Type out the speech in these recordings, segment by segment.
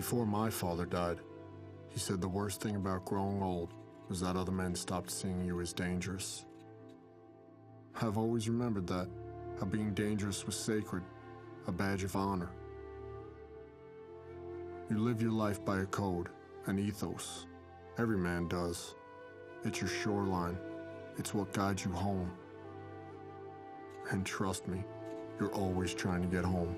Before my father died, he said the worst thing about growing old was that other men stopped seeing you as dangerous. I've always remembered that, how being dangerous was sacred, a badge of honor. You live your life by a code, an ethos. Every man does. It's your shoreline. It's what guides you home. And trust me, you're always trying to get home.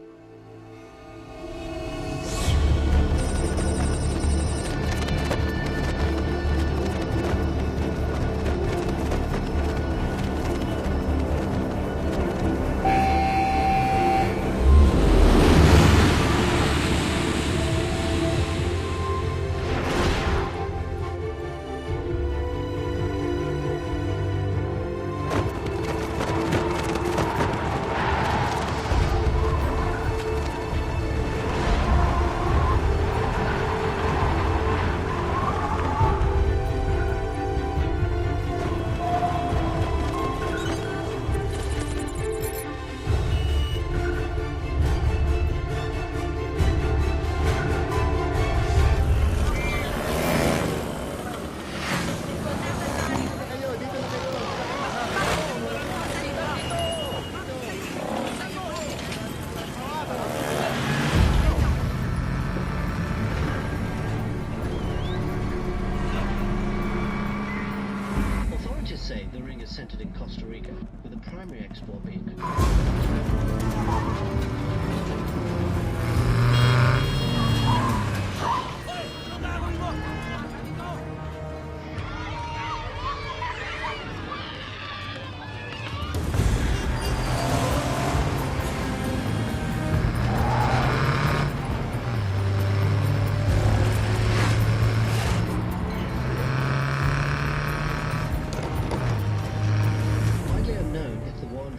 Say the ring is centered in Costa Rica, with the primary export being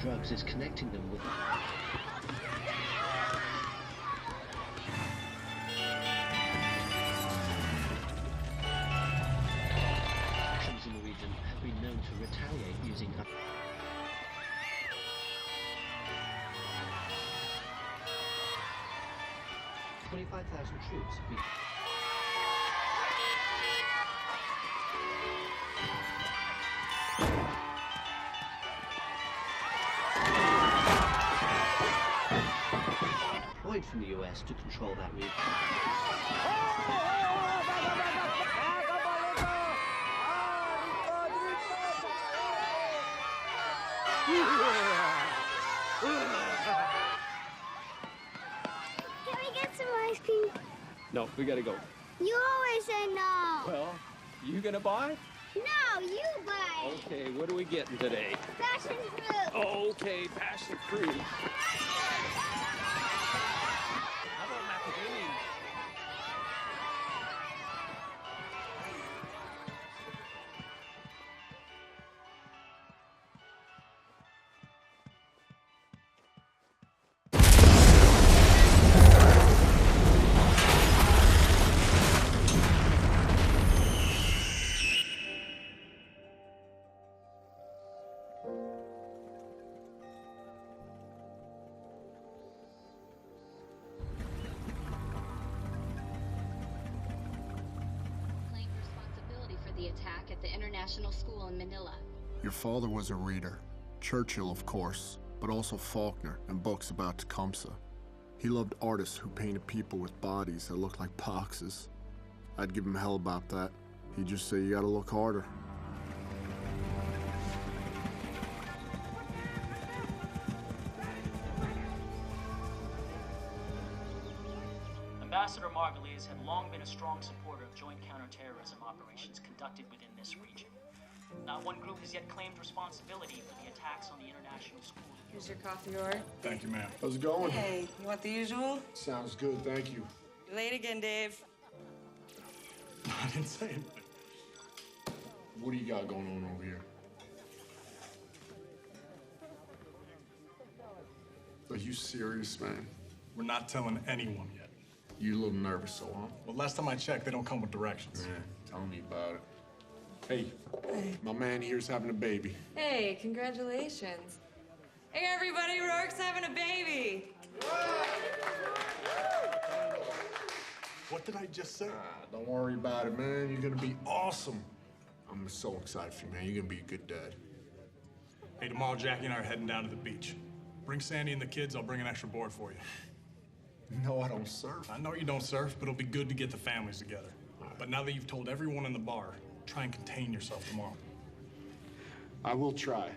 drugs is connecting them with factions in the region have been known to retaliate using 25,000 troops have been from the US to control that region. Can we get some ice cream? No, we gotta go. You always say no. Well, you gonna buy? No, you buy. Okay, what are we getting today? Passion fruit. Okay, passion fruit. How about macadamia? The attack at the international school in Manila. Your father was a reader. Churchill, of course, but also Faulkner and books about Tecumseh. He loved artists who painted people with bodies that looked like boxes. I'd give him hell about that. He'd just say, you gotta look harder. Ambassador Margulies had long been a strong supporter of joint counterterrorism operations conducted within this region. Not one group has yet claimed responsibility for the attacks on the international school. Here's your coffee order. Thank you, ma'am. How's it going? Hey, you want the usual? Sounds good, thank you. You're late again, Dave. I didn't say anything. What do you got going on over here? Are you serious, man? We're not telling anyone yet. You a little nervous, so, huh? Well, last time I checked, they don't come with directions. Yeah, tell me about it. Hey, my man here's having a baby. Hey, congratulations. Hey, everybody, Rourke's having a baby. What did I just say? Don't worry about it, man. You're gonna be awesome. I'm so excited for you, man. You're gonna be a good dad. Hey, tomorrow Jackie and I are heading down to the beach. Bring Sandy and the kids, I'll bring an extra board for you. No, I don't surf. I know you don't surf, but it'll be good to get the families together. But now that you've told everyone in the bar, try and contain yourself tomorrow. I will try.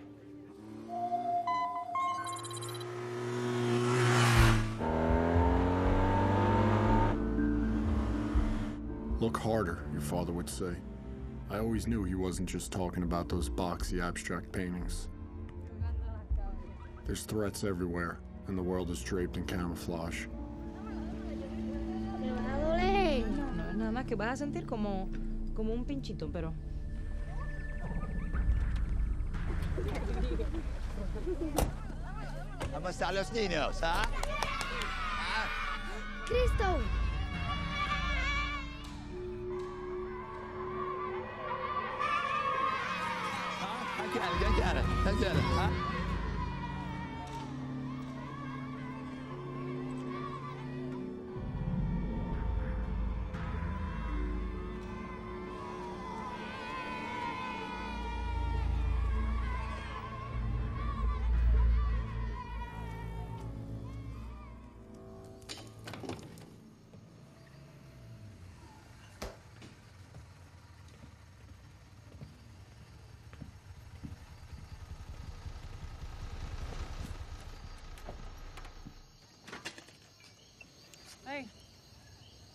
Look harder, your father would say. I always knew he wasn't just talking about those boxy abstract paintings. There's threats everywhere, and the world is draped in camouflage. Me va a doler. No, es nada más que vas a sentir como un pinchito, pero... ¿Cómo están los niños, ah? Cristo. I get it, huh? Hey,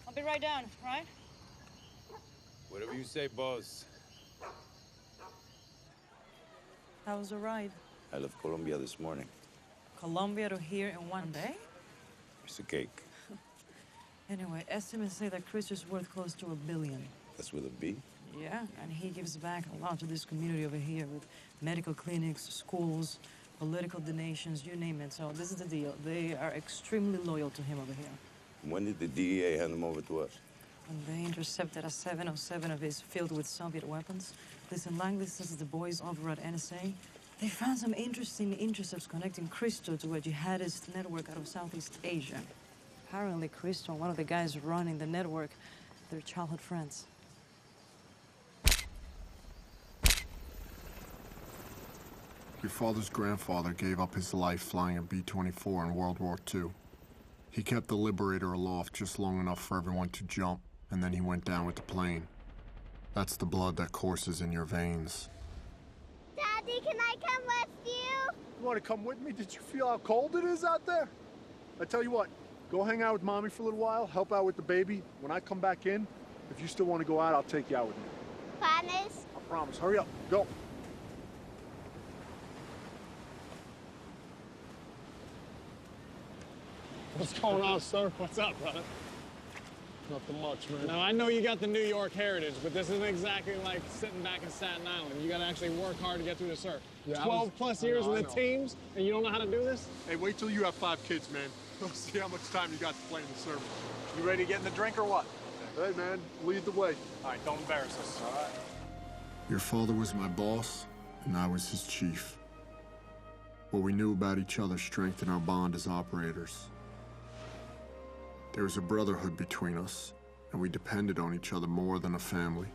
I'll be right down, right? Whatever you say, boss. How was the ride? I left Colombia this morning. Colombia to here in one day? It's a cake. Anyway, estimates say that Chris is worth close to $1 billion. That's with a B? Yeah, and he gives back a lot to this community over here with medical clinics, schools, political donations, you name it. So this is the deal. They are extremely loyal to him over here. When did the DEA hand them over to us? When they intercepted a 707 of his filled with Soviet weapons. Listen, Langley says the boys over at NSA, they found some interesting intercepts connecting Cristo to a jihadist network out of Southeast Asia. Apparently, Cristo and one of the guys running the network, they're childhood friends. Your father's grandfather gave up his life flying a B-24 in World War II. He kept the Liberator aloft just long enough for everyone to jump, and then he went down with the plane. That's the blood that courses in your veins. Daddy, can I come with you? You want to come with me? Did you feel how cold it is out there? I tell you what, go hang out with Mommy for a little while, help out with the baby. When I come back in, if you still want to go out, I'll take you out with me. Promise? I promise. Hurry up. Go. What's going on, sir? What's up, brother? Nothing much, man. Now, I know you got the New York heritage, but this isn't exactly like sitting back in Staten Island. You got to actually work hard to get through the surf. Yeah, 12 plus years in the teams, and you don't know how to do this? Hey, wait till you have 5 kids, man. We'll see how much time you got to play in the surf. You ready to get in the drink or what? Hey, man, lead the way. All right, don't embarrass us. All right. Your father was my boss, and I was his chief. What we knew about each other strengthened our bond as operators. There was a brotherhood between us, and we depended on each other more than a family.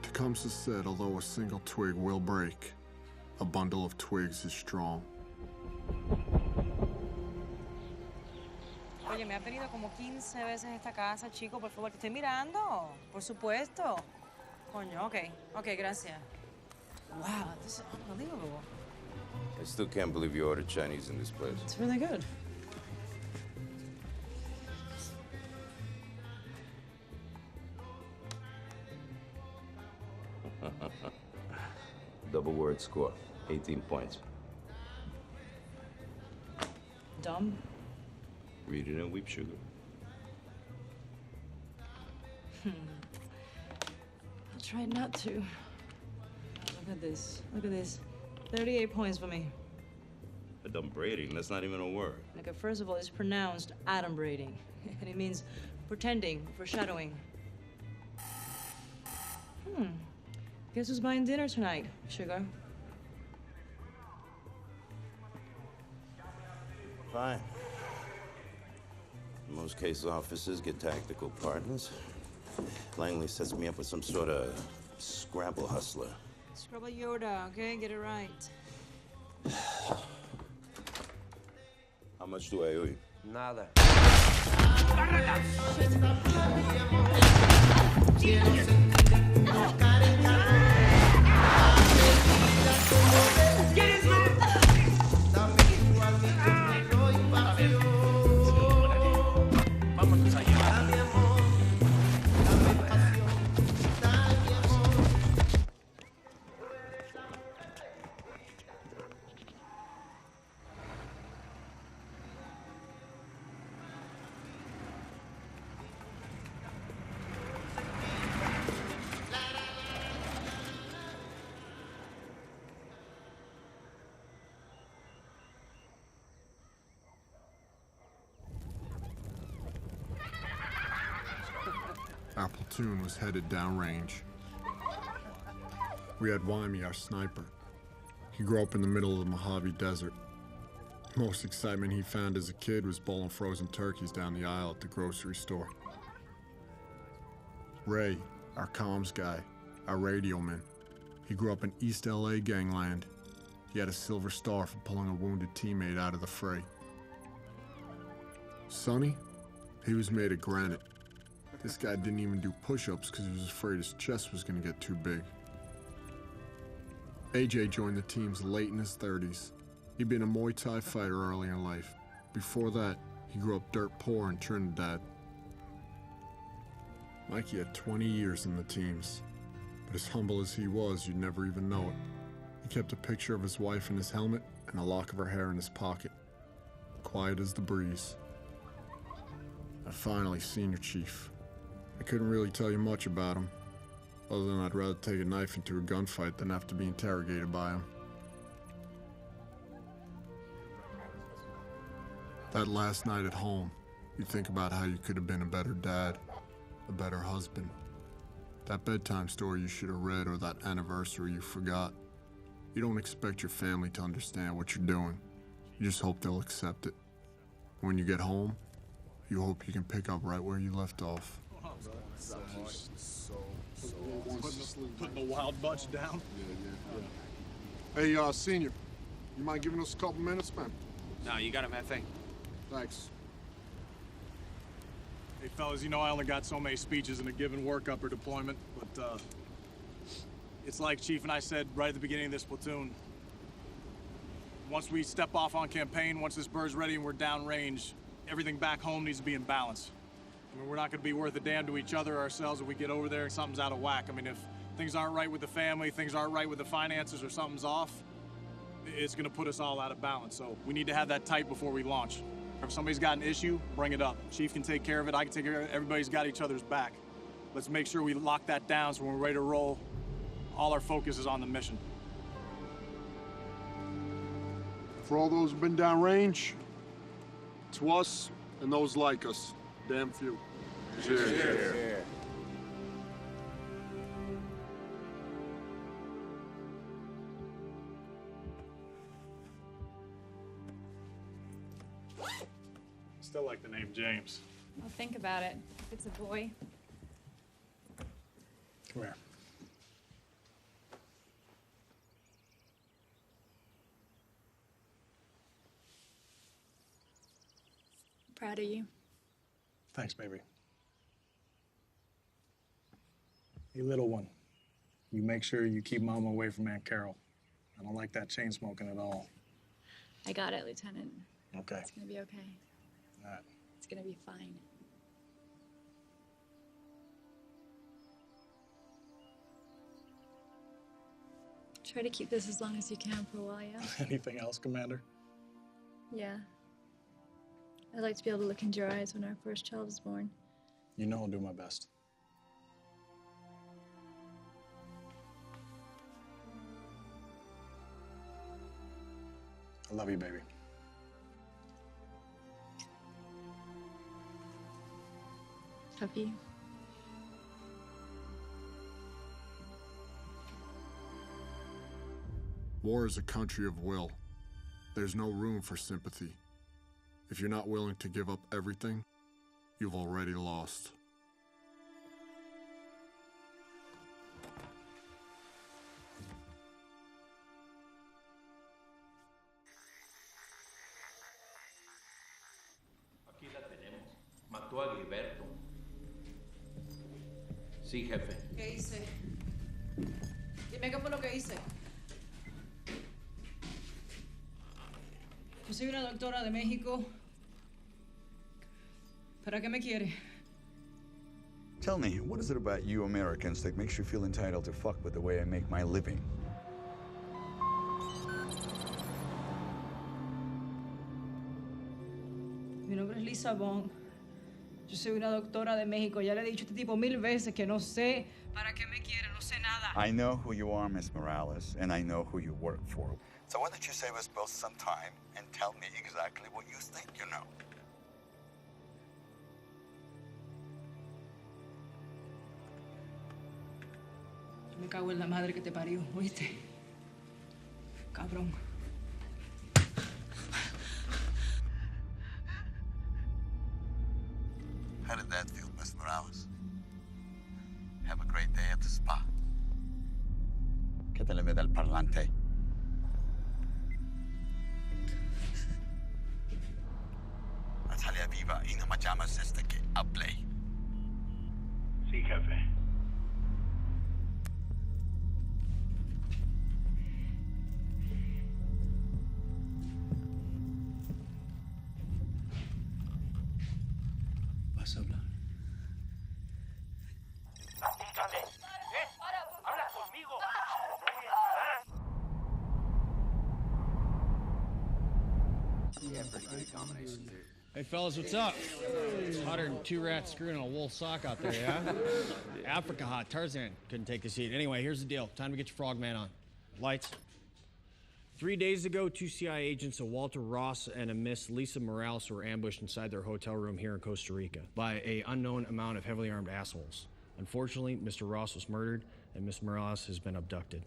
Tecumseh said, although a single twig will break, a bundle of twigs is strong. Oye, me has venido como 15 veces a esta casa, chico. Por favor, te estoy mirando. Por supuesto. Coño, ok, gracias. Wow, this is unbelievable. I still can't believe you ordered Chinese in this place. It's really good. Double word score, 18 points. Dumb. Read it and weep, sugar. I'll try not to. Look at this. Look at this. 38 points for me. Adumbrating, that's not even a word. Okay, first of all, it's pronounced adumbrating. And it means pretending, foreshadowing. Guess who's buying dinner tonight, sugar? fine. Most case officers get tactical partners. Langley sets me up with some sort of Scrabble hustler. Scrabble Yoda, okay? Get it right. How much do I owe you? Nada. Vámonos allá. Our platoon was headed downrange. We had Wyme, our sniper. He grew up in the middle of the Mojave Desert. Most excitement he found as a kid was bowling frozen turkeys down the aisle at the grocery store. Ray, our comms guy, our radio man. He grew up in East LA gangland. He had a silver star for pulling a wounded teammate out of the fray. Sonny, he was made of granite. This guy didn't even do push-ups because he was afraid his chest was going to get too big. AJ joined the teams late in his 30s. He'd been a Muay Thai fighter early in life. Before that, he grew up dirt poor in Trinidad. Mikey had 20 years in the teams, but as humble as he was, you'd never even know it. He kept a picture of his wife in his helmet and a lock of her hair in his pocket. Quiet as the breeze. And finally, Senior Chief. I couldn't really tell you much about him, other than I'd rather take a knife into a gunfight than have to be interrogated by him. That last night at home, you think about how you could have been a better dad, a better husband. That bedtime story you should have read or that anniversary you forgot. You don't expect your family to understand what you're doing. You just hope they'll accept it. When you get home, you hope you can pick up right where you left off. Putting the wild bunch down. Hey, Senior, you mind giving us a couple minutes, man? No, you got him, that thing. Thanks. Hey, fellas, you know I only got so many speeches in a given workup or deployment, but, it's like Chief and I said right at the beginning of this platoon. Once we step off on campaign, once this bird's ready and we're downrange, everything back home needs to be in balance. I mean, we're not going to be worth a damn to each other or ourselves if we get over there and something's out of whack. I mean, if things aren't right with the family, things aren't right with the finances, or something's off, it's going to put us all out of balance. So we need to have that tight before we launch. If somebody's got an issue, bring it up. Chief can take care of it. I can take care of it. Everybody's got each other's back. Let's make sure we lock that down so when we're ready to roll, all our focus is on the mission. For all those who've been downrange, to us and those like us, damn few. Cheers. Cheers. Still like the name James. Well, think about it. If it's a boy. Come here. Proud of you. Thanks, baby. Hey, little one, you make sure you keep Mama away from Aunt Carol. I don't like that chain smoking at all. I got it, Lieutenant. Okay. It's gonna be okay. All right. It's gonna be fine. Try to keep this as long as you can for a while, yeah? Anything else, Commander? Yeah. I'd like to be able to look into your eyes when our first child is born. You know I'll do my best. I love you, baby. Love you. War is a country of will. There's no room for sympathy. If you're not willing to give up everything, you've already lost. Aquí la tenemos. Mató a Gilberto. Sí, jefe. ¿Qué hice? Dime qué fue lo que hice. Yo soy una doctora de México. ¿Para qué me quiere? Tell me, what is it about you Americans that makes you feel entitled to fuck with the way I make my living? Mi nombre es Lisa Bond. Yo soy una doctora de México. Ya le he dicho a este tipo 1000 veces que no sé para qué me quiere, no sé nada. I know who you are, Miss Morales, and I know who you work for. So why don't you save us both some time and tell me exactly what you think you know? Me cago en la madre que te parió, ¿oíste? Cabrón. How did that feel, Miss Morales? Have a great day at the spa. ¿Qué te le ve del parlante? Natalia viva y no me llamas desde que hablé. Sí, jefe. ¿Vas a hablar? Dígame. Habla conmigo. Yeah, pretty good combination there. Hey, fellas, what's up? It's hotter than 2 rats screwing in a wool sock out there, yeah? Africa hot. Tarzan couldn't take this heat. Anyway, here's the deal. Time to get your frogman on. Lights. 3 days ago, 2 CIA agents, a Walter Ross and a Miss Lisa Morales, were ambushed inside their hotel room here in Costa Rica by an unknown amount of heavily armed assholes. Unfortunately, Mr. Ross was murdered, and Miss Morales has been abducted.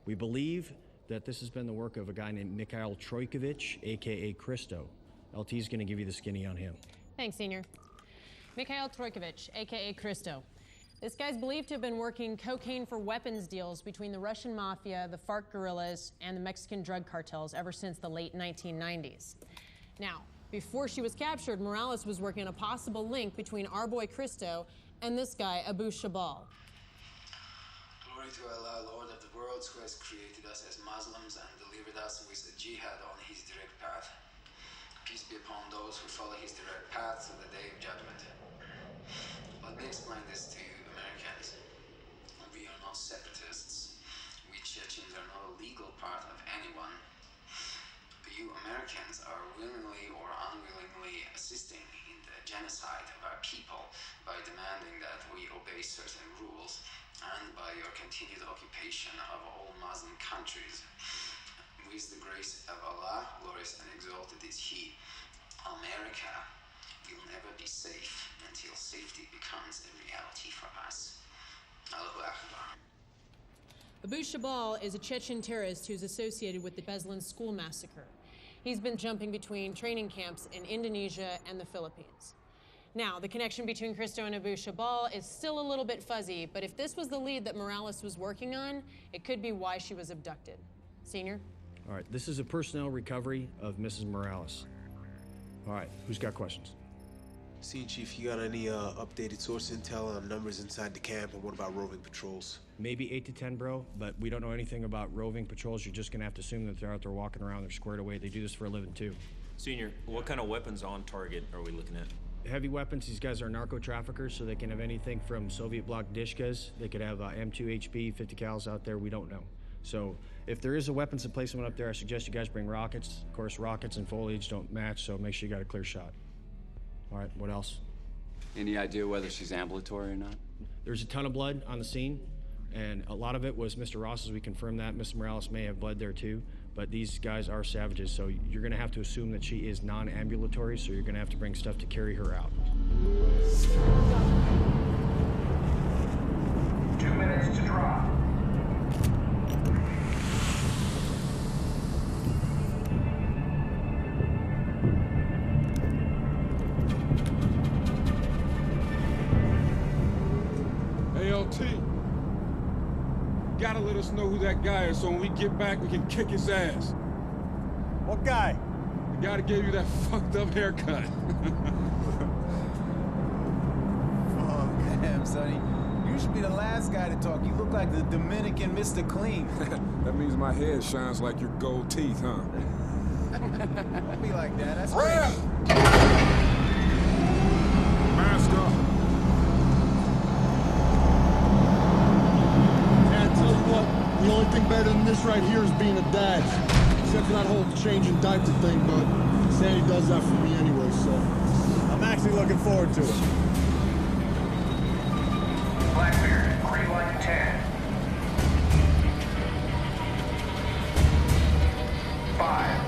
We believe that this has been the work of a guy named Mikhail Trojkovic, a.k.a. Christo. LT's gonna give you the skinny on him. Thanks, Senior. Mikhail Trojkovic, a.k.a. Christo. This guy's believed to have been working cocaine for weapons deals between the Russian mafia, the FARC guerrillas, and the Mexican drug cartels ever since the late 1990s. Now, before she was captured, Morales was working on a possible link between our boy Christo and this guy, Abu Shabal. Glory to Allah, Lord of the worlds, who has created us as Muslims and delivered us with a jihad on his direct path. Peace be upon those who follow his direct path to the day of judgment. Let me explain this to you, Americans. We are not separatists. We Chechens are not a legal part of anyone. You Americans are willingly or unwillingly assisting in the genocide of our people by demanding that we obey certain rules and by your continued occupation of all Muslim countries. With the grace of Allah, glorious and exalted is He, America will never be safe until safety becomes a reality for us. Allahu Akbar. Abu Shabal is a Chechen terrorist who's associated with the Beslan school massacre. He's been jumping between training camps in Indonesia and the Philippines. Now, the connection between Christo and Abu Shabal is still a little bit fuzzy, but if this was the lead that Morales was working on, it could be why she was abducted. Senior? All right, this is a personnel recovery of Mrs. Morales. All right, who's got questions? Scene Chief, you got any updated source intel on numbers inside the camp, and what about roving patrols? Maybe 8 to 10, bro, but we don't know anything about roving patrols. You're just gonna have to assume that they're out there walking around, they're squared away. They do this for a living, too. Senior, what kind of weapons on target are we looking at? Heavy weapons, these guys are narco traffickers, so they can have anything from Soviet bloc dishkas. They could have M2 HB, 50 cals out there, we don't know. So if there is a weapons emplacement up there, I suggest you guys bring rockets. Of course, rockets and foliage don't match, so make sure you got a clear shot. All right, what else? Any idea whether she's ambulatory or not? There's a ton of blood on the scene, and a lot of it was Mr. Ross's. We confirmed that. Miss Morales may have bled there too, but these guys are savages, so you're gonna have to assume that she is non-ambulatory, so you're gonna have to bring stuff to carry her out. 2 minutes to drop. team. Gotta let us know who that guy is so when we get back, we can kick his ass. What guy? The guy that gave you that fucked up haircut. Oh, damn, Sonny. You should be the last guy to talk. You look like the Dominican Mr. Clean. That means my head shines like your gold teeth, huh? Don't be like that. That's Rap! Mask up. Yeah, I tell you what, the only thing better than this right here is being a dad. Except for that whole changing diaper thing, but Sandy does that for me anyway, so. I'm actually looking forward to it. Blackbeard, green light 10. 5.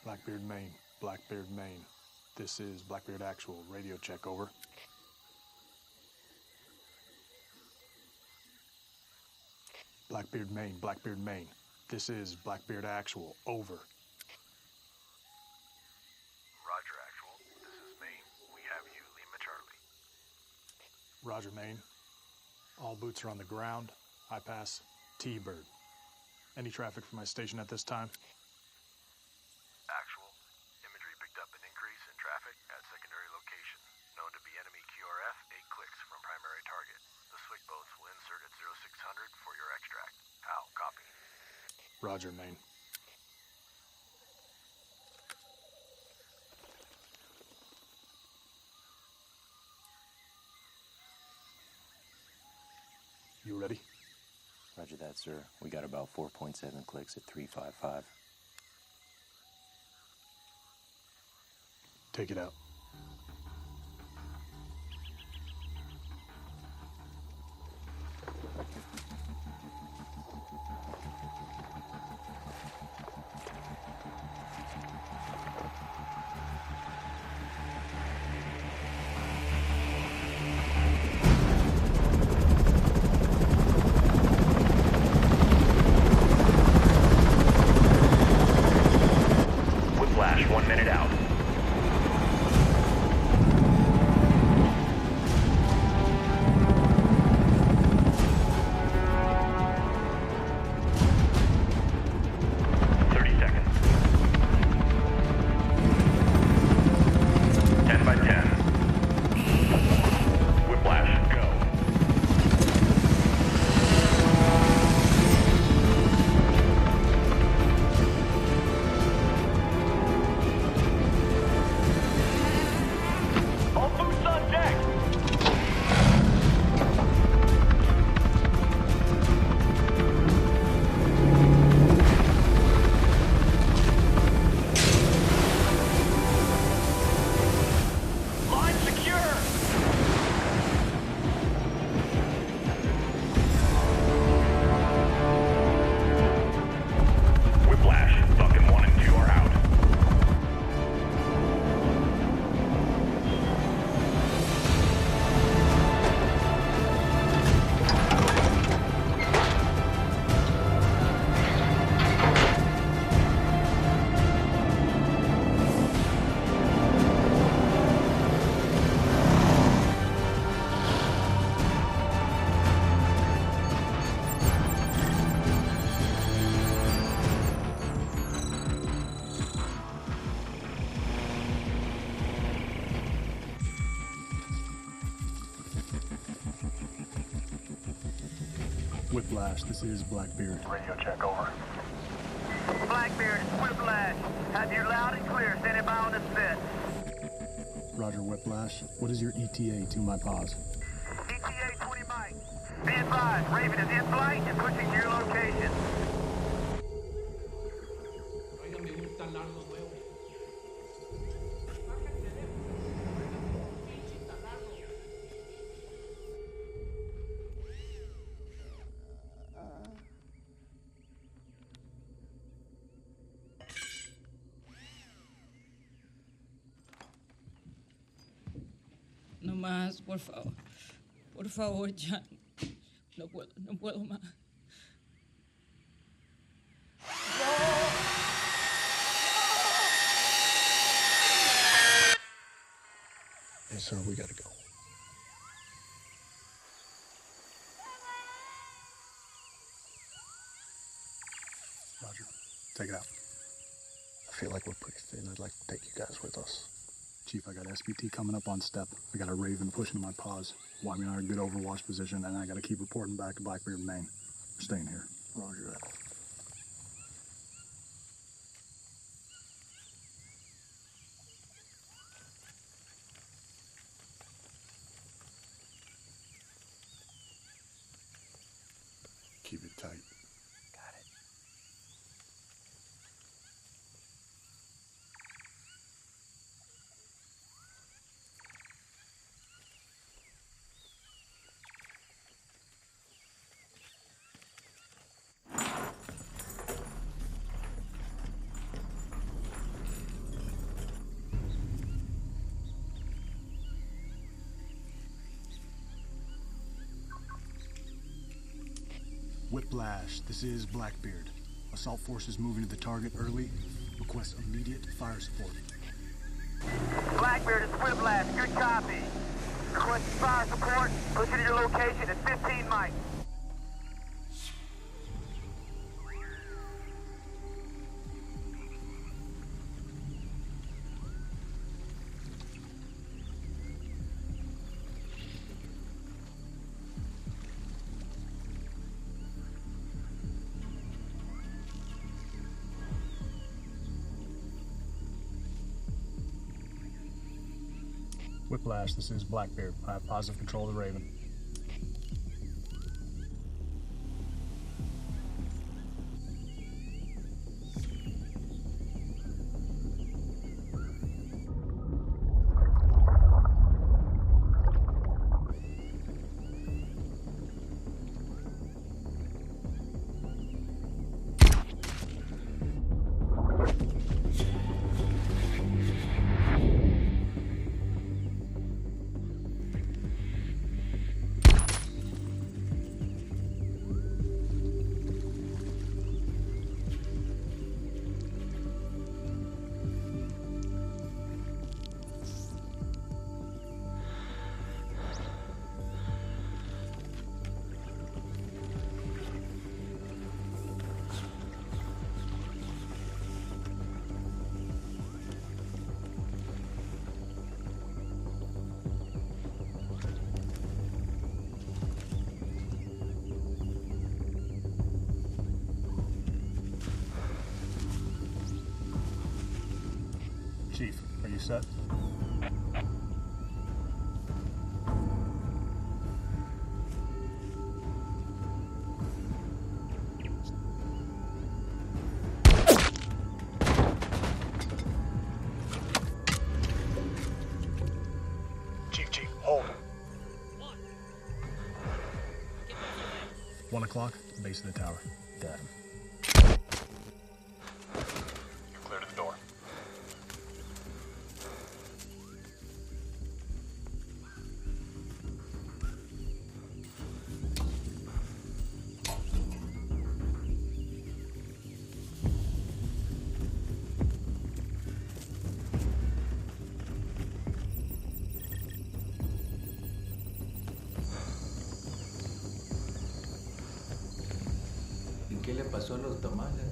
Blackbeard, Maine. Blackbeard, Maine. This is Blackbeard Actual. Radio check, over. Blackbeard, Maine. Blackbeard, Maine. This is Blackbeard Actual. Over. Roger, Actual. This is Maine. We have you, Lima Charlie. Roger, Maine. All boots are on the ground. I pass T-Bird. Any traffic from my station at this time? Actual. Imagery picked up an increase in traffic at secondary location. Known to be enemy QRF, 8 clicks from primary target. The SWIC boats will insert at 0600 for your extract. How? Copy. Roger, Maine. You ready? Roger that, sir. We got about 4.7 clicks at 355. Take it out. Whiplash, 1 minute out. Whiplash, this is Blackbeard. Radio check, over. Blackbeard, it's Whiplash. Have you loud and clear. Standing by on the set. Roger, Whiplash. What is your ETA to my pause? ETA 20 mics. Be advised, Raven is in flight and pushing to your location. No más, por favor. Por favor, ya. No puedo más. Hey, sir, we gotta go. Roger, take it out. I feel like we're pretty thin. I'd like to take you guys with us. Chief, I got SBT coming up on step. I got a Raven pushing my paws. Wyman and I are in good overwatch position, and I gotta keep reporting back to Blackbeard, Maine. We're staying here. Roger that. Keep it tight. Got it. Whiplash, this is Blackbeard. Assault forces moving to the target early. Request immediate fire support. Blackbeard, it's Whiplash. Good copy. Request fire support. Pushing to your location at 15 mics. Whiplash, this is Blackbeard. I have positive control of the Raven. Chief, are you set? Chief, hold. 1 o'clock, base of the tower. Got him. You're clear to the door. ¿Qué le pasó a los tamales?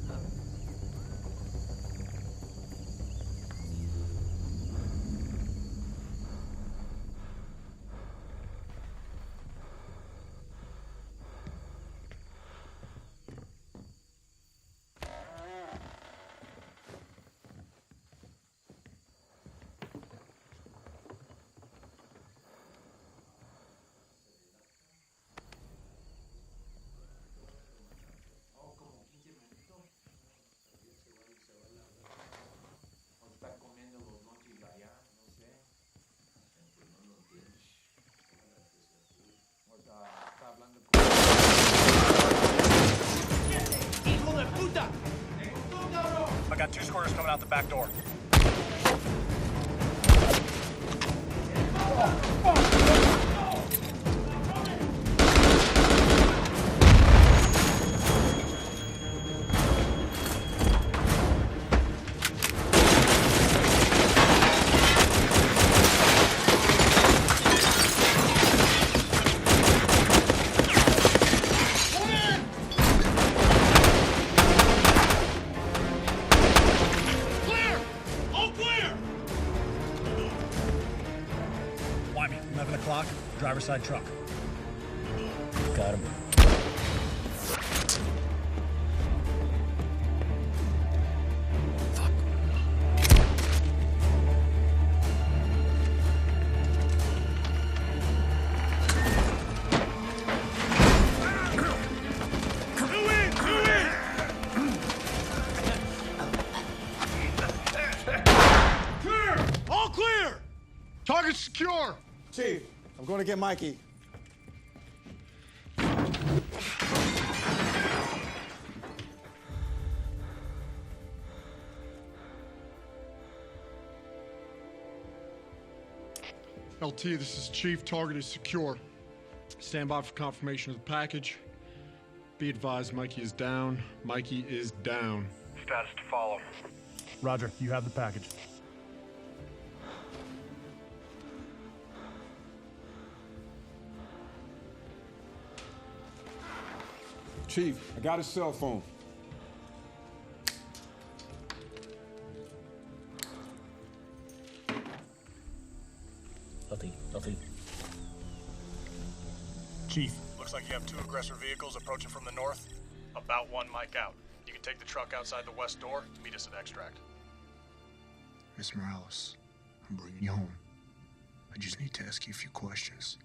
I got 2 squares coming out the back door. Clear! All clear! 11 o'clock, driver's side truck. Got him. Clear! All clear! Target secure! Chief, I'm going to get Mikey. LT, this is Chief. Target is secure. Stand by for confirmation of the package. Be advised, Mikey is down. Mikey is down. Status to follow. Roger, you have the package. Chief, I got his cell phone. Nothing. Chief, looks like you have 2 aggressor vehicles approaching from the north. About 1 mic out. You can take the truck outside the west door. Meet us at extract. Miss Morales, I'm bringing you home. I just need to ask you a few questions.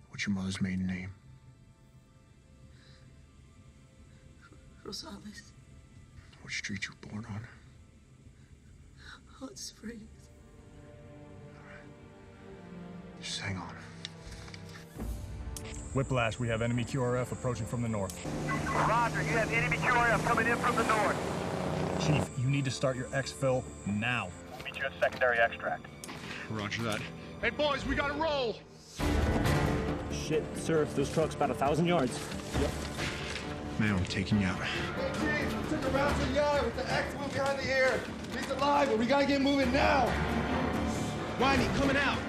What's your mother's maiden name? Rosales. What street you were born on? Hot Springs. Just hang on. Whiplash, we have enemy QRF approaching from the north. Roger, you have enemy QRF coming in from the north. Chief, you need to start your exfil now. We'll meet you at secondary extract. Roger that. Hey, boys, we gotta roll! Shit, sir, those trucks about 1,000 yards. Yep. Man, I'm taking you out. Hey, Chief, we took a round to the yard with the X move behind the ear. He's alive, but we gotta get moving now. Winey, coming out.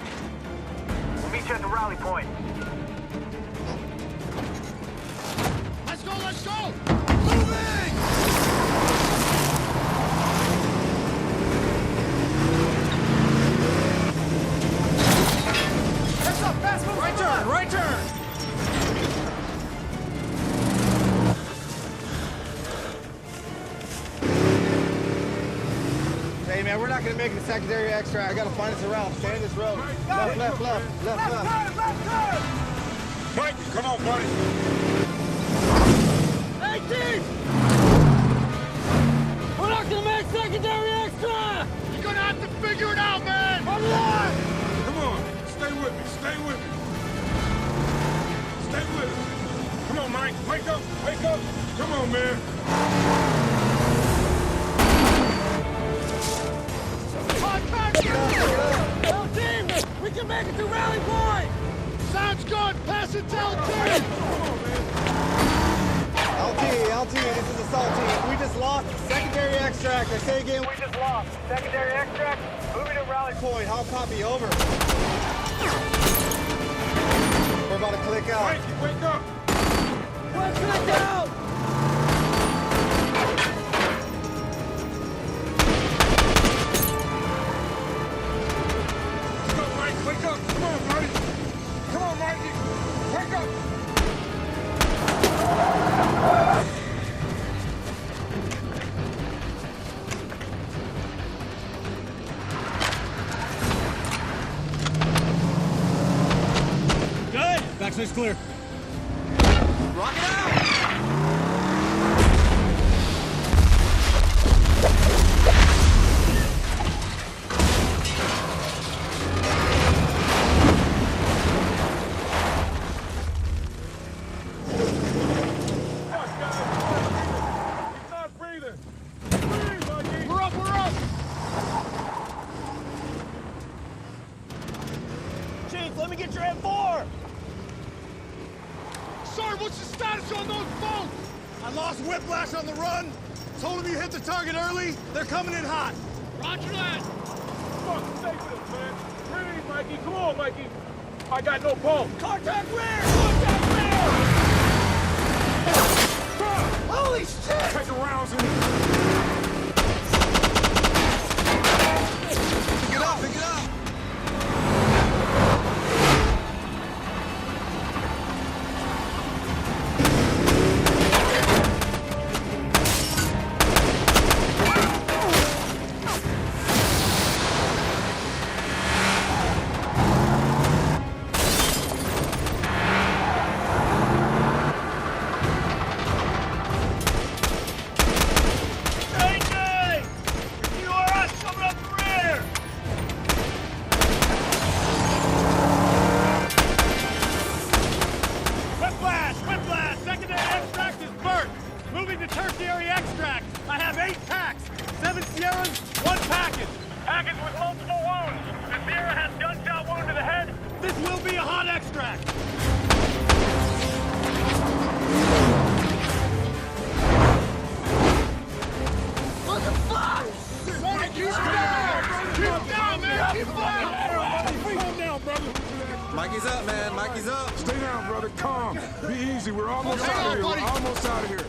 We'll meet you at the rally point. Let's go, let's go! Heads up, fast move! Right turn, right turn! Hey, man, we're not gonna make it to secondary extract. I gotta find us around. Stay in this road. Left. Mike, come on, buddy. Hey, Chief! We're not gonna make secondary extra! You're gonna have to figure it out, man! Come on, stay with me. Stay with me. Come on, Mike, wake up. Come on, man. LT, we can make it to rally point! Sounds good! Pass it to LT! LT, this is Assault Team. We just lost secondary extract. I say again, We just lost. Secondary extract, moving to rally point. point. How copy? Over. We're about to click out. Mike, wake up. Let's click out! Wake up! Come on, buddy! Come on, Mikey! Wake up! Good! Backside's clear. Rock it out! What's the status on those boats? I lost Whiplash on the run. Told him you hit the target early. They're coming in hot. Roger that. Fuck, stay with us, man. Breathe, Mikey. Come on, Mikey. I got no pulse. Contact rear! Contact rear! Holy shit! Take the rounds in. Pick it up, pick it up. Mikey's up, man. Mikey's up. Stay down, brother. Calm. Be easy. We're almost out of here. We're almost out of here.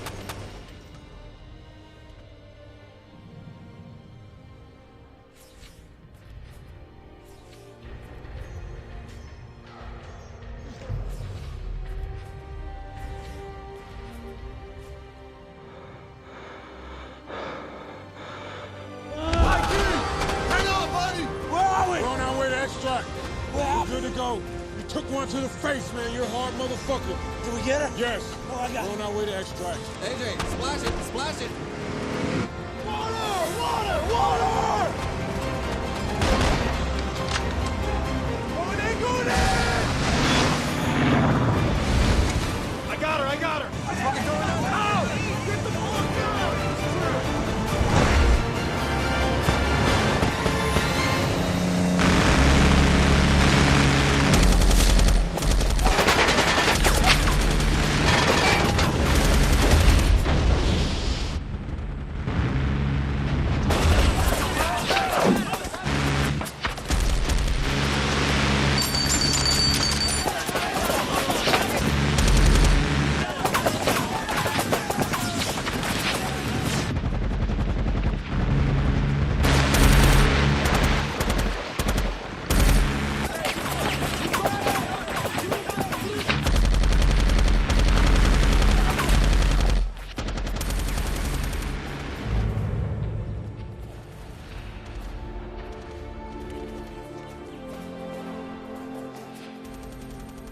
Good to go. You took one to the face, man. You're a hard motherfucker. Did we get her? Yes. Oh, I got We're on our way to extract. AJ, splash it, splash it. Water! Water! Water! Oh, they going in! I got her, I got her. I'm fucking going out. Ow! Get the fuck out!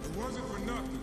It wasn't for nothing.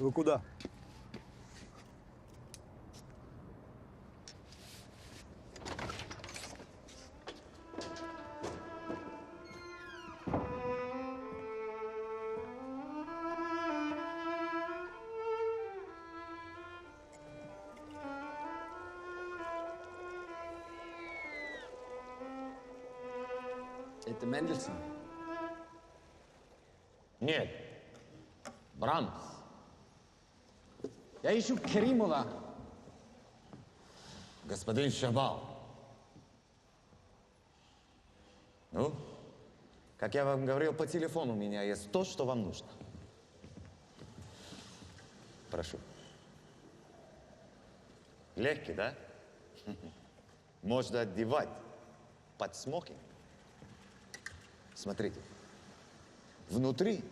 Вы куда? Это Мендельсон? Нет. Брамс. Я ищу Керимова. Господин Шабал. Ну, как я вам говорил по телефону, у меня есть то, что вам нужно. Прошу. Легкий, да? Можно одевать под смокинг. Смотрите. Внутри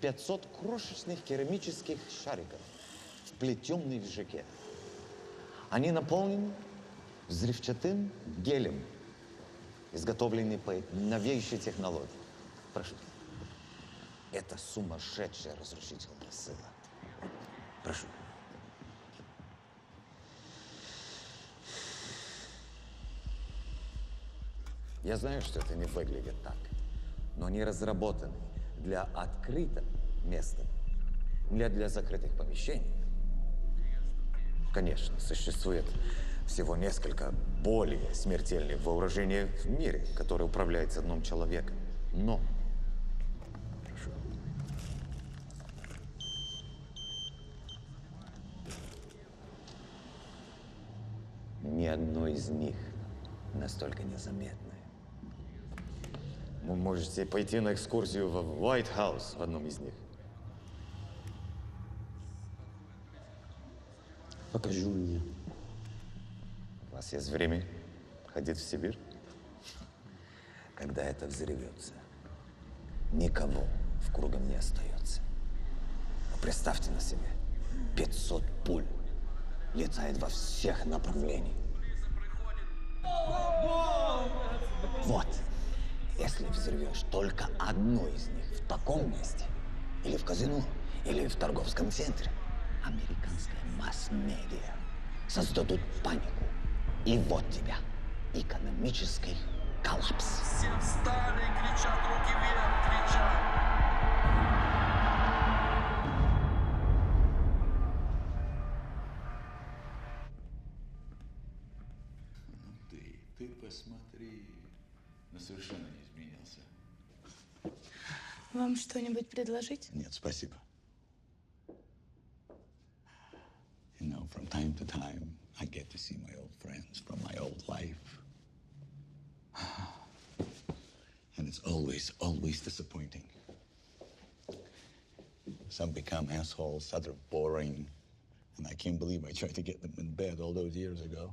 500 крошечных керамических шариков, вплетенных в жакет. Они наполнены взрывчатым гелем, изготовленный по новейшей технологии. Прошу. Это сумасшедшая разрушительная сила. Прошу. Я знаю, что это не выглядит так, но они разработаны для открытого места, не для закрытых помещений. Конечно, существует всего несколько более смертельных вооружений в мире, которые управляются одним человеком. Но, прошу, ни одно из них настолько незаметное. Вы можете пойти на экскурсию в White House в одном из них. Покажи мне. У вас есть время ходить в Сибирь? Когда это взорвется, никого в кругом не остается. Но представьте на себе, 500 пуль летает во всех направлениях. Вот. Если взорвешь только одну из них в таком месте, или в казино, или в торговском центре, американская масс-медиа создадут панику. И вот тебя. Экономический коллапс. Все встали, кричат, руки вверх, кричат. Ты посмотри. Но совершенно не изменился. Вам что-нибудь предложить? Нет, спасибо. You know, from time to time, I get to see my old friends from my old life. And it's always, always disappointing. Some become assholes, others boring. And I can't believe I tried to get them in bed all those years ago.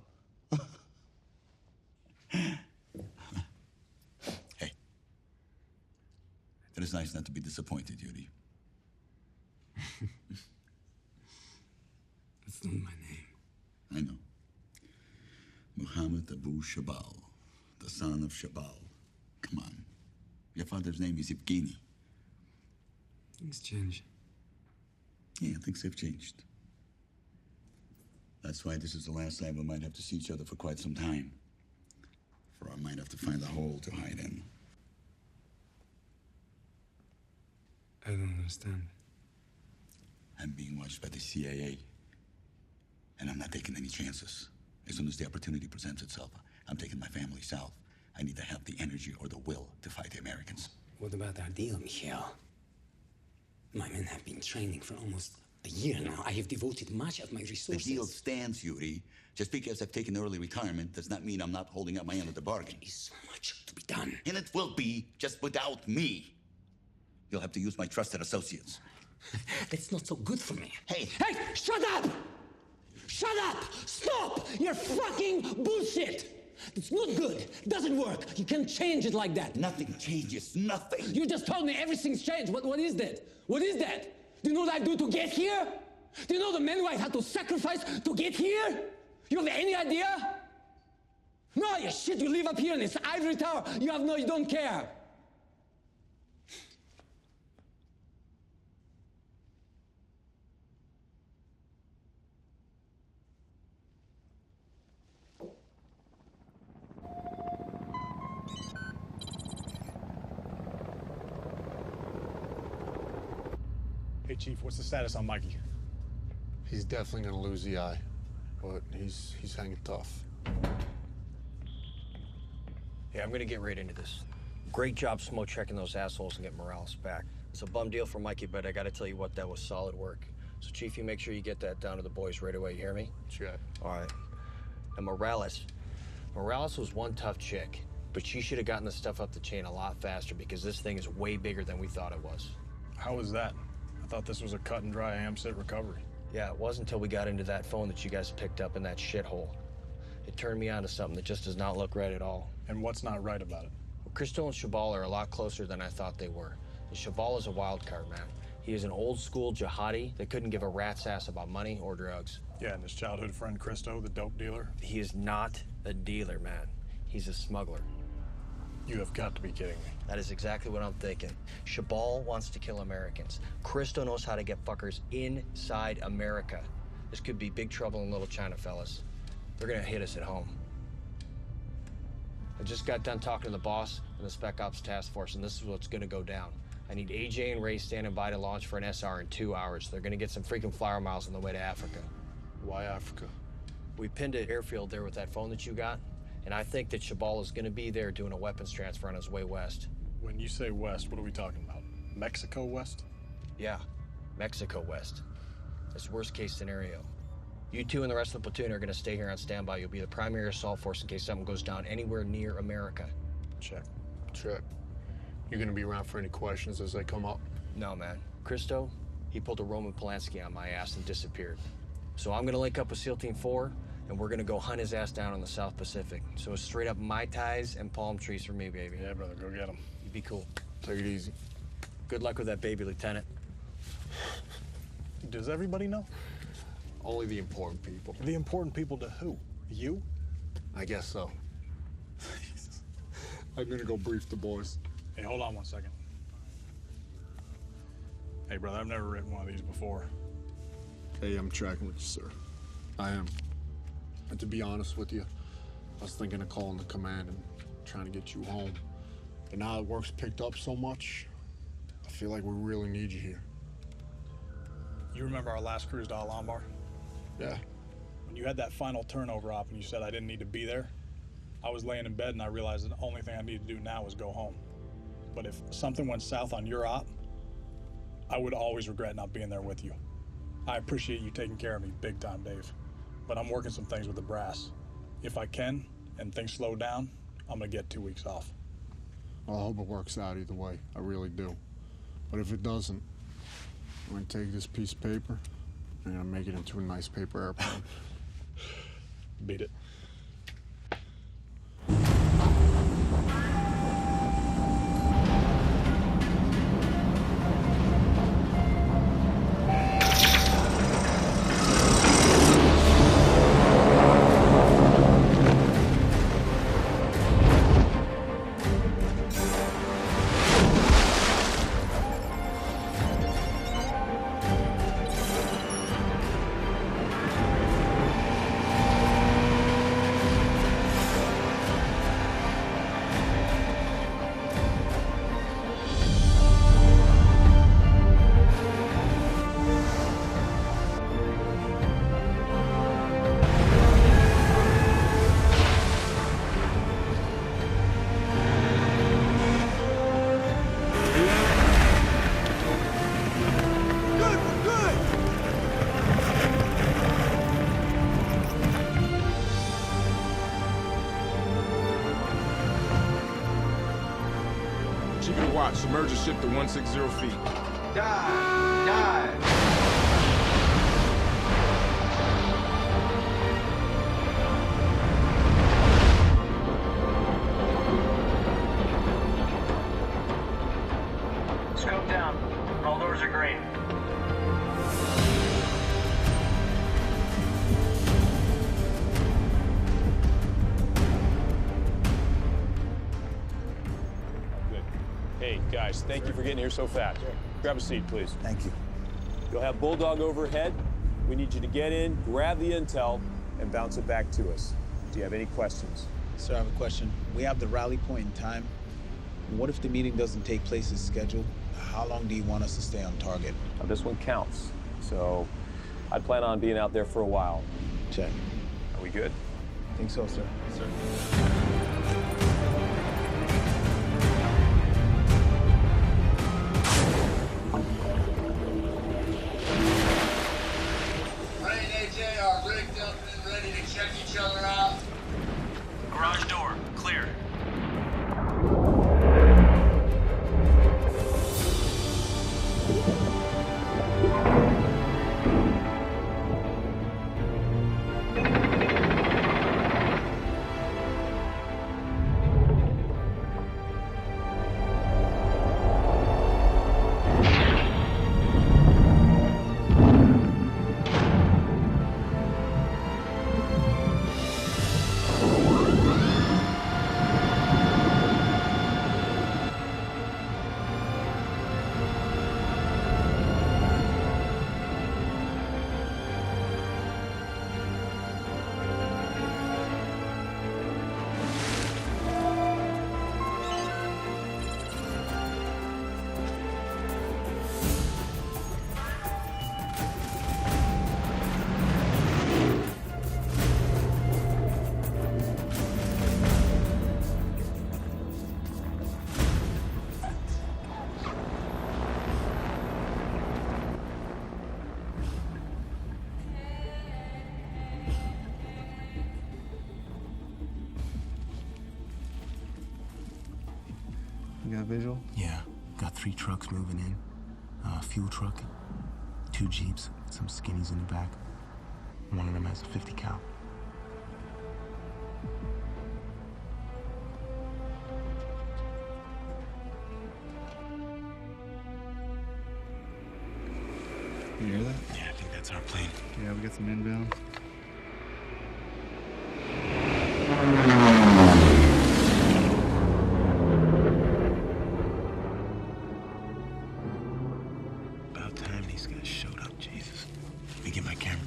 Hey. It is nice not to be disappointed, Yuri. That's not my name. I know. Muhammad Abu Shabal, the son of Shabal. Come on. Your father's name is Evgeny. Things change. Yeah, things have changed. That's why this is the last time we might have to see each other for quite some time. For I might have to find a hole to hide in. I don't understand. I'm being watched by the CIA. And I'm not taking any chances. As soon as the opportunity presents itself, I'm taking my family south. I need to have the energy or the will to fight the Americans. What about our deal, Michael? My men have been training for almost a year now. I have devoted much of my resources. The deal stands, Yuri. Just because I've taken early retirement does not mean I'm not holding up my end of the bargain. There is so much to be done. And it will be, just without me. You'll have to use my trusted associates. That's not so good for me. Hey! Hey! Shut up! Shut up! Stop! You're fucking bullshit! It's not good. It doesn't work. You can't change it like that. Nothing changes. Nothing. You just told me everything's changed. What is that? What is that? Do you know what I do to get here? Do you know the men who I had to sacrifice to get here? You have any idea? No, you shit. You live up here in this ivory tower. You don't care. Chief, what's the status on Mikey? He's definitely gonna lose the eye, but he's hanging tough. Yeah, I'm gonna get right into this. Great job smoke checking those assholes and get Morales back. It's a bum deal for Mikey, but I gotta tell you what, that was solid work. So, Chief, you make sure you get that down to the boys right away, you hear me? Sure. All right. And Morales was one tough chick, but she should have gotten the stuff up the chain a lot faster because this thing is way bigger than we thought it was. How was that? I thought this was a cut and dry ham-sit recovery. Yeah, it wasn't until we got into that phone that you guys picked up in that shithole. It turned me on to something that just does not look right at all. And what's not right about it? Well, Christo and Shabal are a lot closer than I thought they were. And Shabal is a wild card, man. He is an old-school jihadi that couldn't give a rat's ass about money or drugs. Yeah, and his childhood friend Christo, the dope dealer? He is not a dealer, man. He's a smuggler. You have got to be kidding me. That is exactly what I'm thinking. Shabal wants to kill Americans. Christo knows how to get fuckers inside America. This could be big trouble in Little China, fellas. They're gonna hit us at home. I just got done talking to the boss and the Spec Ops Task Force, and this is what's gonna go down. I need AJ and Ray standing by to launch for an SR in 2 hours. They're gonna get some freaking flyer miles on the way to Africa. Why Africa? We pinned an airfield there with that phone that you got, and I think that Shabal is gonna be there doing a weapons transfer on his way west. When you say west, what are we talking about? Mexico west? Yeah, Mexico west. That's worst case scenario. You two and the rest of the platoon are gonna stay here on standby. You'll be the primary assault force in case something goes down anywhere near America. Check. Check. You gonna be around for any questions as they come up? No, man. Christo, he pulled a Roman Polanski on my ass and disappeared. So I'm gonna link up with SEAL Team 4, and we're gonna go hunt his ass down in the South Pacific. So it's straight up Mai Tais and palm trees for me, baby. Yeah, brother, go get him. You be cool. Take it easy. Good luck with that baby, Lieutenant. Does everybody know? Only the important people. The important people to who? You? I guess so. I'm gonna go brief the boys. Hey, hold on 1 second. Hey, brother, I've never written one of these before. Hey, I'm tracking with you, sir. I am. And to be honest with you, I was thinking of calling the command and trying to get you home. But now that work's picked up so much, I feel like we really need you here. You remember our last cruise to Al-Anbar? Yeah. When you had that final turnover op and you said I didn't need to be there, I was laying in bed and I realized that the only thing I needed to do now was go home. But if something went south on your op, I would always regret not being there with you. I appreciate you taking care of me big time, Dave. But I'm working some things with the brass. If I can, and things slow down, I'm gonna get 2 weeks off. Well, I hope it works out either way. I really do. But if it doesn't, I'm gonna take this piece of paper and I'm gonna make it into a nice paper airplane. Beat it. Submerge the ship to 160 feet. Dive! Scope down. All doors are green. Hey, guys, thank you for getting here so fast. Grab a seat, please. Thank you. You'll have Bulldog overhead. We need you to get in, grab the intel, and bounce it back to us. Do you have any questions? Sir, I have a question. We have the rally point in time. What if the meeting doesn't take place as scheduled? How long do you want us to stay on target? Now, this one counts, so I'd plan on being out there for a while. Check. Are we good? I think so, sir. Sir. Ray and AJ are rigged up and ready to check each other out. Garage door, clear. You got a visual? Yeah, got 3 trucks moving in. A fuel truck, 2 Jeeps, some skinnies in the back. One of them has a 50 cal. You hear that? Yeah, I think that's our plane. Yeah, we got some inbound. About time these guys showed up, Jesus. Let me get my camera.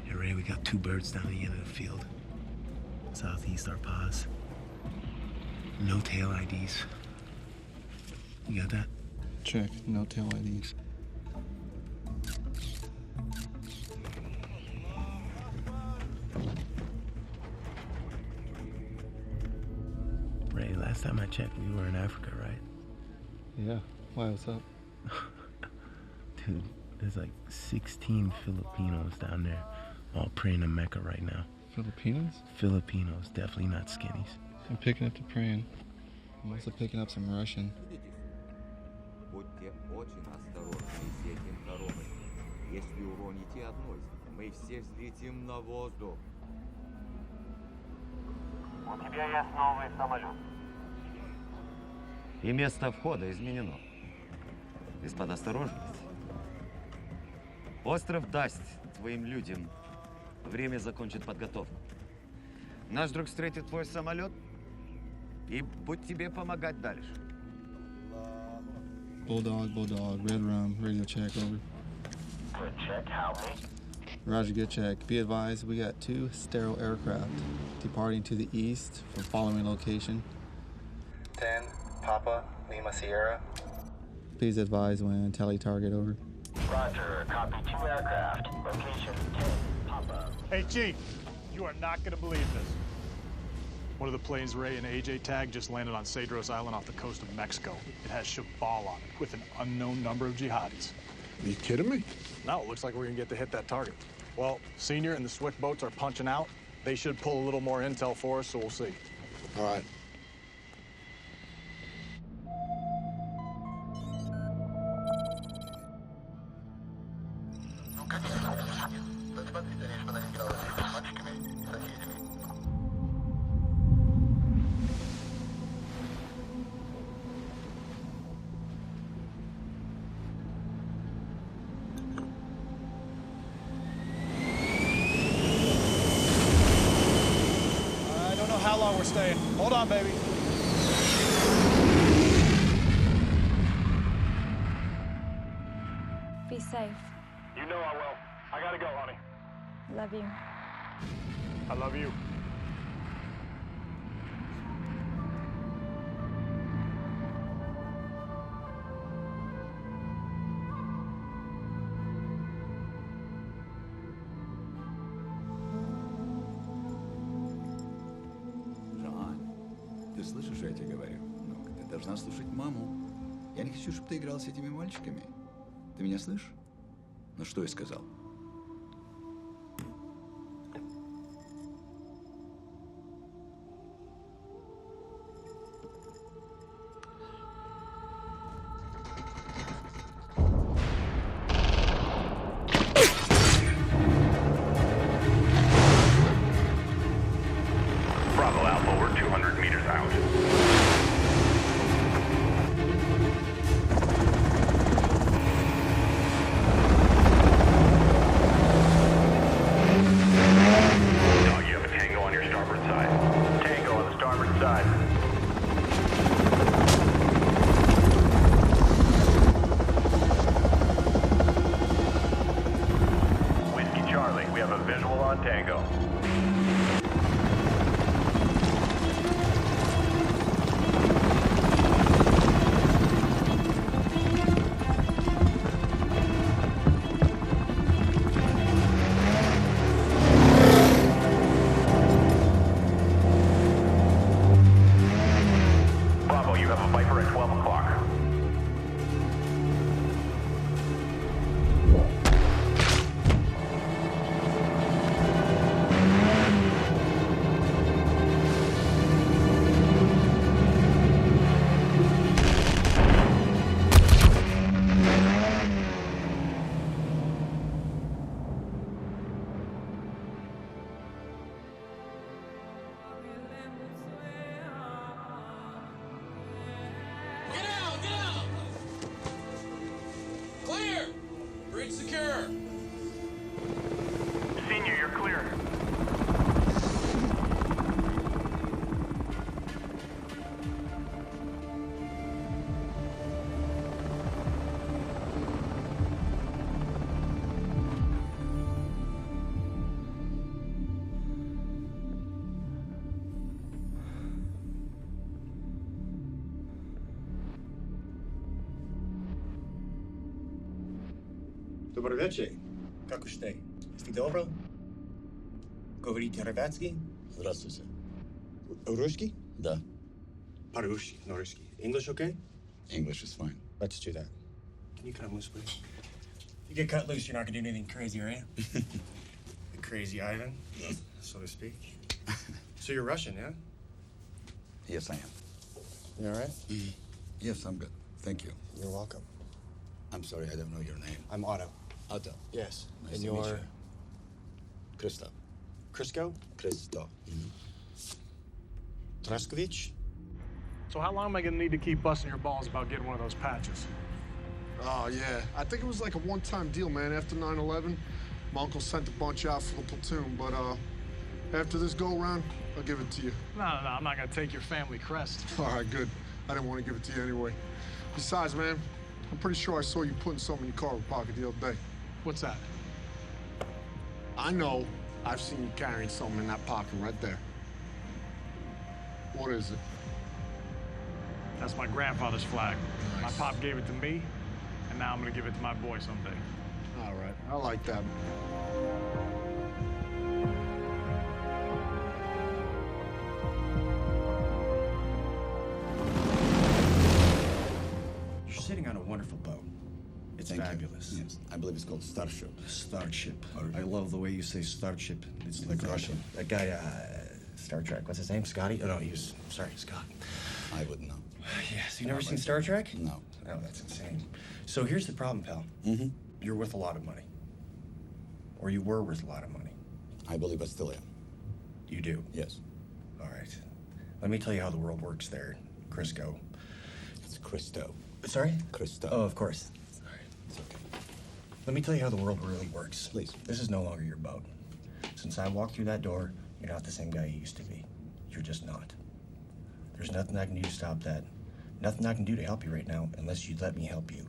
Hey, Ray, we got 2 birds down the end of the field. Southeast our pause. No tail IDs. You got that? Check. No tail IDs. Ray, last time I checked, we were in Africa, right? Yeah. Why? What's up? Dude, there's like 16 Filipinos down there, all praying to Mecca right now. Filipinos? Filipinos, definitely not skinnies. I'm picking up the praying. I'm also picking up some Russian. Будьте очень осторожны с этим коробой. Если уроните одну из них, мы все взлетим на воздух. У тебя есть новый самолет. И место входа изменено. Из-под осторожности. Остров даст твоим людям время закончить подготовку. Наш друг встретит твой самолет и будет тебе помогать дальше. Bulldog, Red Rum, radio check, over. Good check, how many? Roger, good check. Be advised, we got 2 sterile aircraft departing to the east from following location. 10, Papa, Lima Sierra. Please advise when tally target, over. Roger, copy 2 aircraft. Location 10, Papa. Hey, Chief, you are not going to believe this. One of the planes Ray and AJ tagged just landed on Cedros Island off the coast of Mexico. It has Shabal on it with an unknown number of jihadis. Are you kidding me? Now it looks like we're going to get to hit that target. Well, Senior and the Swift boats are punching out. They should pull a little more intel for us, so we'll see. All right. I don't know how long we're staying. Hold on, baby. safe. You know I will. I gotta go, honey. Love you. I love you. Ты слышишь, что я тебе говорю? Ну, ты должна слушать маму. Я не хочу, чтобы ты играл с этими мальчиками. Ты меня слышишь? Ну, что я сказал? Bravo Alpha, we're 200 meters out. Dog, you have a tango on your starboard side. Tango on the starboard side. Whiskey Charlie, we have a visual on Tango. Bravo, you have a Viper at 12 o'clock. Get out! Get out! Clear! Bridge secure! Senior, you're clear. Добрый вечер. Как уж ты? Ты добро? Говорите ребятский? Здравствуйте. Русский? Да. По-русски, no русский. English okay? English is fine. Let's do that. Can you cut loose, please? You get cut loose, you're not gonna do anything crazy, are you? The crazy Ivan, so to speak. So you're Russian, yeah? Yes, I am. You all right? Yes, I'm good. Thank you. You're welcome. I'm sorry, I don't know your name. I'm Otto. Otto. Yes. Nice And to meet you're you. Christo. Crisco? Christo. Traskovich? So how long am I gonna need to keep busting your balls about getting one of those patches? Oh, yeah. I think it was like a one-time deal, man. After 9/11, my uncle sent a bunch out for the platoon, but after this go-around, I'll give it to you. No, I'm not gonna take your family crest. All right, good. I didn't want to give it to you anyway. Besides, man, I'm pretty sure I saw you putting something in your cargo pocket the other day. What's that? I know. I've seen you carrying something in that pocket right there. What is it? That's my grandfather's flag. My pop gave it to me, and now I'm gonna give it to my boy someday. All right, I like that. You're sitting on a wonderful boat. It's Thank you. fabulous. Yes, I believe it's called Starship. Starship. I love the way you say Starship. It's like Russian. That guy, Star Trek. What's his name? Scotty? Oh, no, sorry, Scott. I wouldn't know. Yes, you never seen Star Trek? No. Oh, that's insane. So here's the problem, pal. Mm-hmm. You're worth a lot of money. Or you were worth a lot of money. I believe I still am. You do? Yes. All right. Let me tell you how the world works there, Crisco. It's Christo. Sorry? Christo. Oh, of course. Sorry. It's okay. Let me tell you how the world really works. Please. This is no longer your boat. Since I walked through that door, you're not the same guy you used to be. You're just not. There's nothing I can do to stop that. Nothing I can do to help you right now unless you let me help you.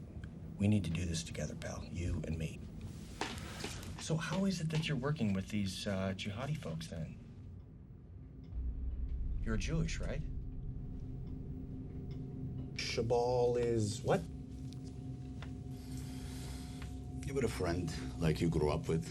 We need to do this together, pal. You and me. So how is it that you're working with these jihadi folks, then? You're Jewish, right? Shabal is what? You had a friend like you grew up with?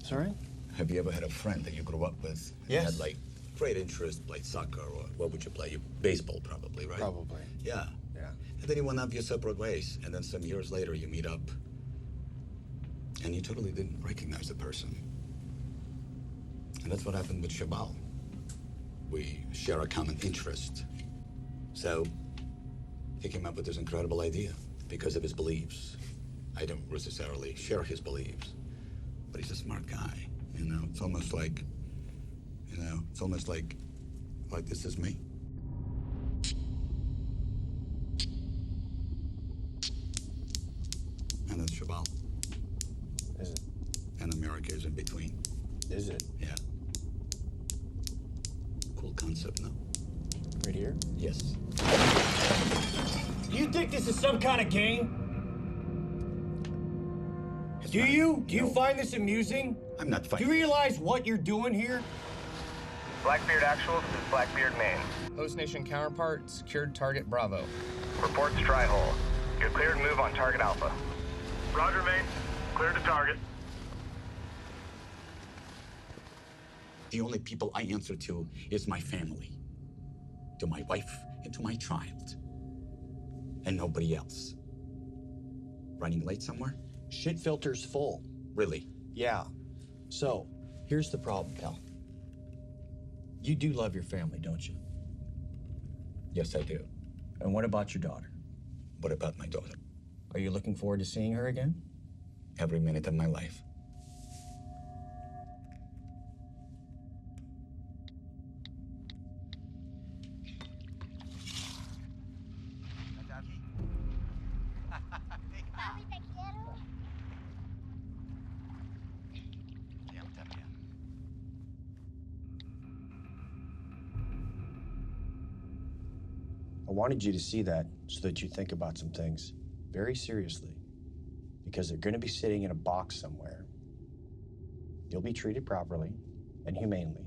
Sorry? Have you ever had a friend that you grew up with? Yes. You had like great interest, played soccer, or what would you play? Baseball, probably, right? Probably. Yeah. Yeah. And then you went off your separate ways, and then some years later you meet up, and you totally didn't recognize the person. And that's what happened with Shabal. We share a common interest. So he came up with this incredible idea because of his beliefs. I don't necessarily share his beliefs, but he's a smart guy, you know? It's almost like, like this is me. And that's Shabal. Is it? And America is in between. Is it? Yeah. Cool concept, no? Right here? Yes. You think this is some kind of game? Do you? Do you find this amusing? I'm not Do fighting. you realize what you're doing here? Blackbeard Actual, this is Blackbeard Maine. Host Nation counterpart, secured target Bravo. Reports dry hole. You're cleared to move on target Alpha. Roger, Maine. Clear to target. The only people I answer to is my family. To my wife and to my child. And nobody else. Running late somewhere? Shit filter's full. Really? Yeah. So, here's the problem, pal. You do love your family, don't you? Yes, I do. And what about your daughter? What about my daughter? Are you looking forward to seeing her again? Every minute of my life. I wanted you to see that so that you think about some things very seriously. Because they're going to be sitting in a box somewhere. You'll be treated properly and humanely.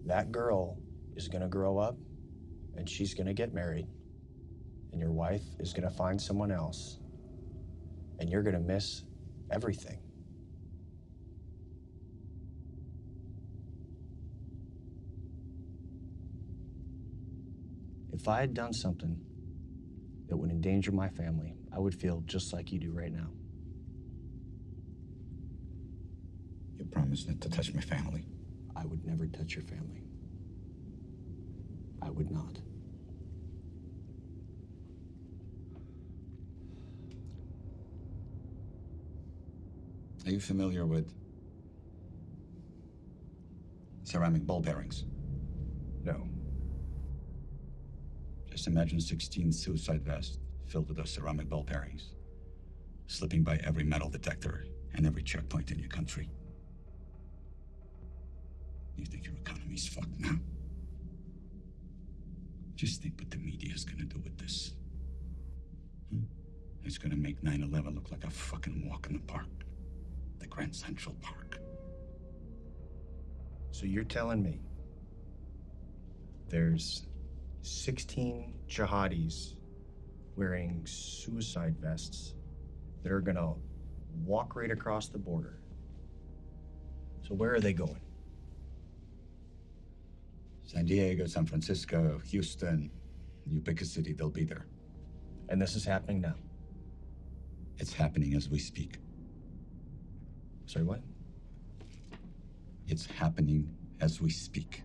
That girl is going to grow up and she's going to get married. And your wife is going to find someone else. And you're going to miss everything. If I had done something that would endanger my family, I would feel just like you do right now. You promised not to touch my family. I would never touch your family. I would not. Are you familiar with ceramic ball bearings? No. Just imagine 16 suicide vests filled with those ceramic ball bearings, slipping by every metal detector and every checkpoint in your country. You think your economy's fucked now? Just think what the media's gonna do with this. It's gonna make 9/11 look like a fucking walk in the park. The Grand Central Park. So you're telling me there's 16 jihadis wearing suicide vests that are gonna walk right across the border. So where are they going? San Diego, San Francisco, Houston, you pick a city, they'll be there. And this is happening now? It's happening as we speak. Sorry, what? It's happening as we speak.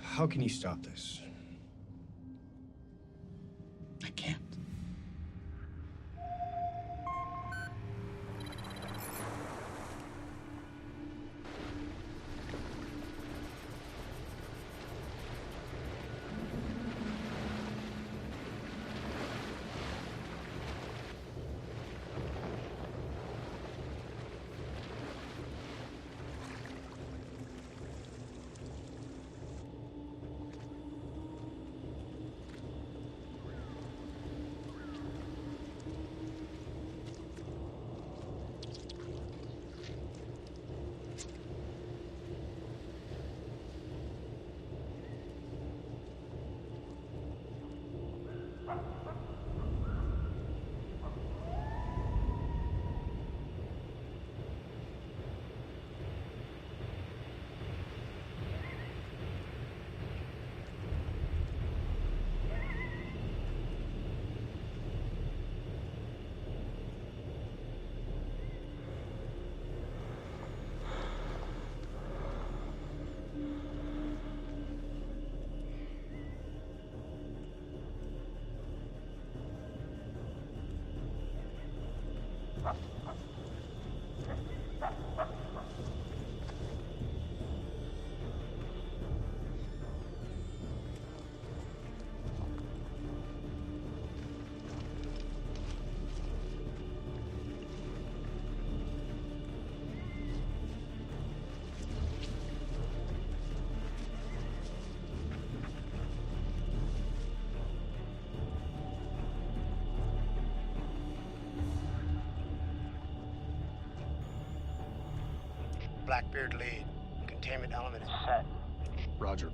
How can you stop this? I can't. Blackbeard lead. Containment element is set. Roger.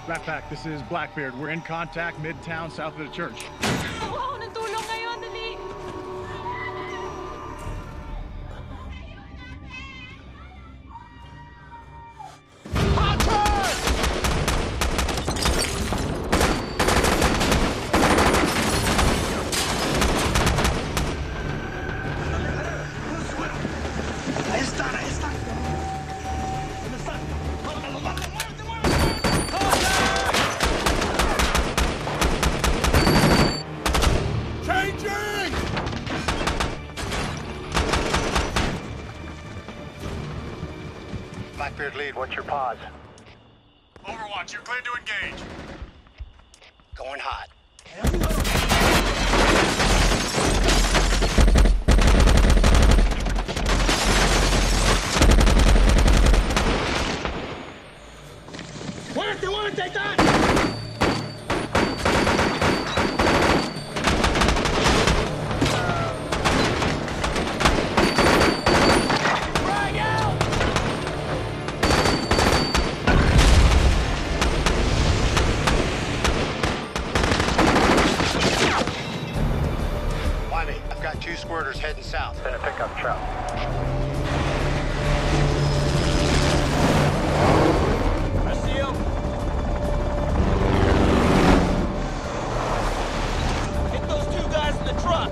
Rat Pack, this is Blackbeard. We're in contact midtown south of the church. Wow, ng tulong ngayon, dali! Blackbeard lead, what's your pause? Overwatch, you're cleared to engage. Going hot. ¡Muévete, Tan! I've got 2 squirters heading south. Been a pickup truck. I see him. Hit those 2 guys in the truck.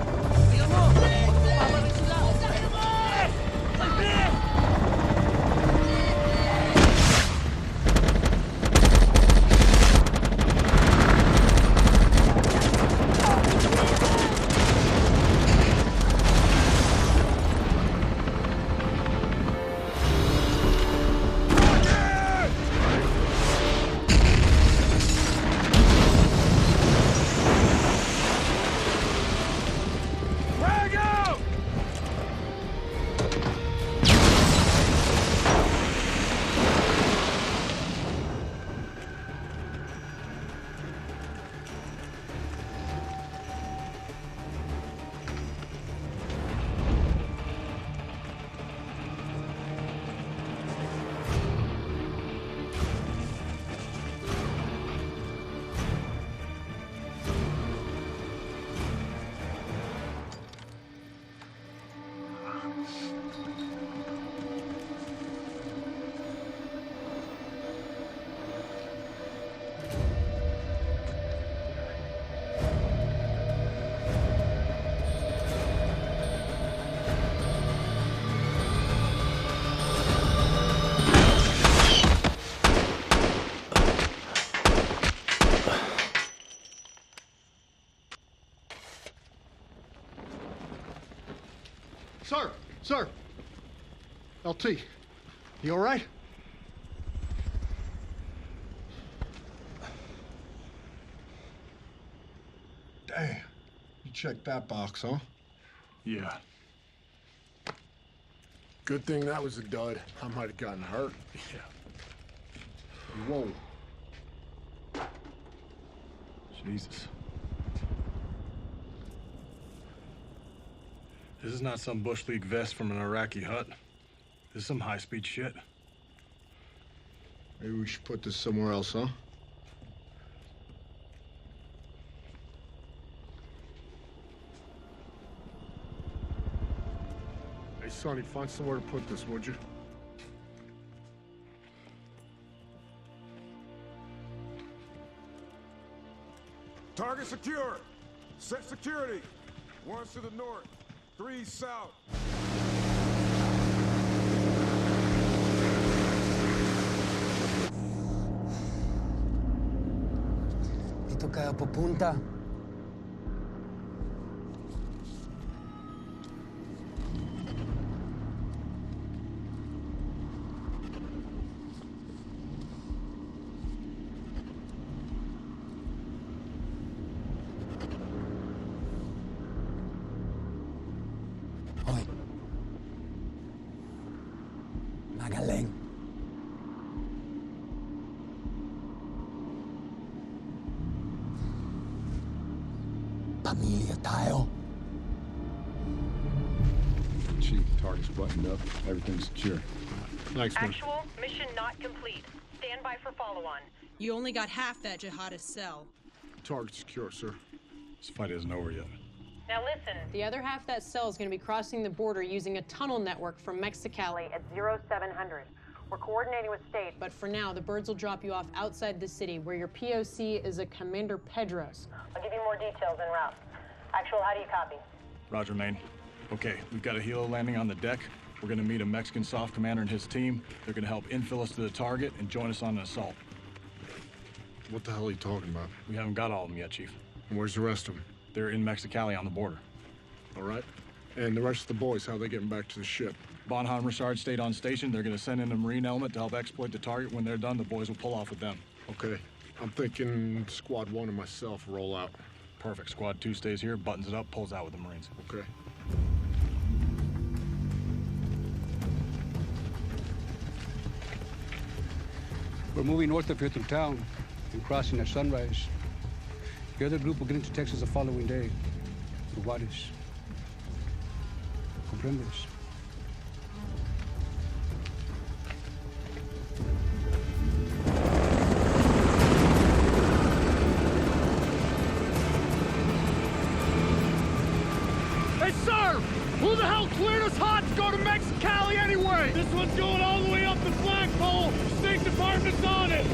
Sir! Sir! LT, you all right? Damn. You checked that box, huh? Yeah. Good thing that was a dud. I might have gotten hurt. Yeah. Whoa. Jesus. This is not some Bush League vest from an Iraqi hut. This is some high-speed shit. Maybe we should put this somewhere else, huh? Hey, Sonny, find somewhere to put this, would you? Target secure. Set security. 1's to the north, 3 south. Dito kayo pupunta. Magaling. Pamilya tayo. Chief, target's buttoned up. Everything's secure. Thanks, man. Actual, mission not complete. Stand by for follow-on. You only got half that jihadist cell. Target secure, sir. This fight isn't over yet. Now listen, the other half of that cell is going to be crossing the border using a tunnel network from Mexicali at 0700. We're coordinating with state, but for now, the birds will drop you off outside the city, where your POC is a Commander Pedros. I'll give you more details en route. Actual, how do you copy? Roger, Maine. Okay, we've got a helo landing on the deck. We're gonna meet a Mexican soft commander and his team. They're gonna help infill us to the target and join us on an assault. What the hell are you talking about? We haven't got all of them yet, Chief. And where's the rest of them? They're in Mexicali on the border. All right. And the rest of the boys, how are they getting back to the ship? Bonham Richard stayed on station. They're gonna send in a Marine element to help exploit the target. When they're done, the boys will pull off with them. Okay. I'm thinking Squad 1 and myself roll out. Perfect. Squad 2 stays here, buttons it up, pulls out with the Marines. Okay. We're moving north of here through town and crossing at sunrise. The other group will get into Texas the following day. Juárez. ¿Comprendes? Hey, sir! Who the hell cleared us hot to go to Mexicali anyway? This one's going all the way up the flagpole. State Department's on it.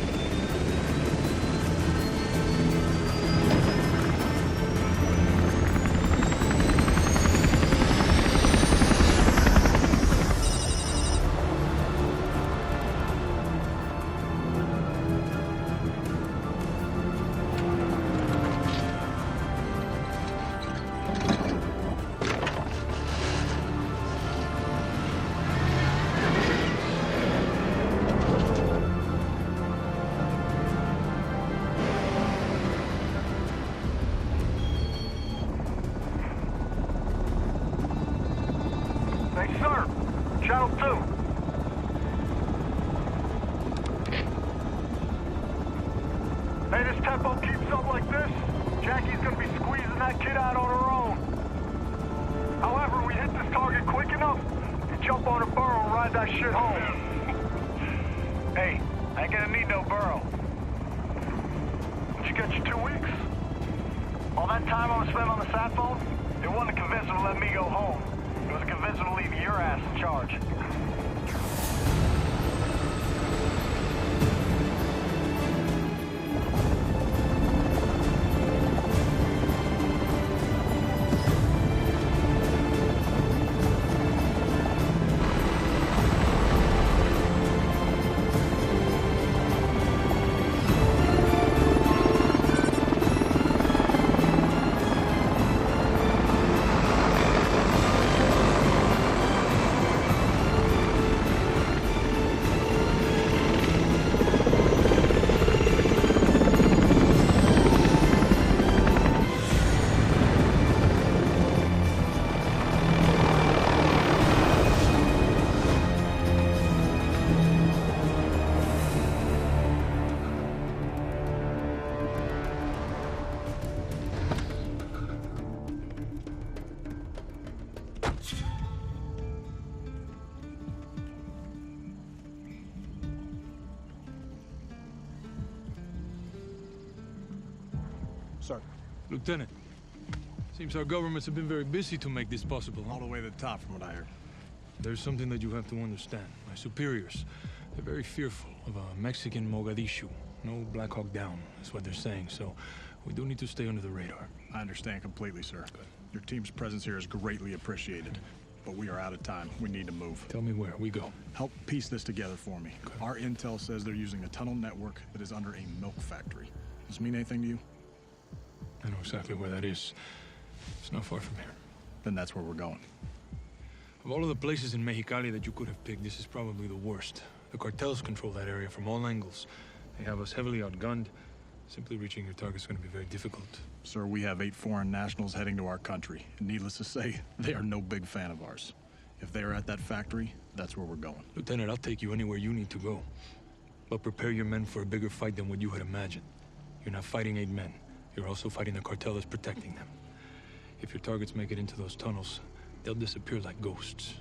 Hey, sir! Channel 2. Hey, this tempo keeps up like this, Jackie's gonna be squeezing that kid out on her own. However, we hit this target quick enough, you jump on a burro and ride that shit home. Hey, I ain't gonna need no burro. Did you get you 2 weeks? All that time I was spent on the sat phone, it wasn't to convince them to let me go home. It was to convince them to leave your ass in charge. Sir. Lieutenant, seems our governments have been very busy to make this possible. All the way to the top, from what I heard. There's something that you have to understand. My superiors, they're very fearful of a Mexican Mogadishu. No Black Hawk down, is what they're saying, so we do need to stay under the radar. I understand completely, sir. Your team's presence here is greatly appreciated. But we are out of time. We need to move. Tell me where. We go. Help piece this together for me. Okay. Our intel says they're using a tunnel network that is under a milk factory. Does this mean anything to you? I know exactly where that is. It's not far from here. Then that's where we're going. Of all of the places in Mexicali that you could have picked, this is probably the worst. The cartels control that area from all angles. They have us heavily outgunned. Simply reaching your target's going to be very difficult. Sir, we have 8 foreign nationals heading to our country. And needless to say, they are no big fan of ours. If they are at that factory, that's where we're going. Lieutenant, I'll take you anywhere you need to go. But prepare your men for a bigger fight than what you had imagined. You're not fighting 8 men. You're also fighting the cartel that's protecting them. If your targets make it into those tunnels, they'll disappear like ghosts.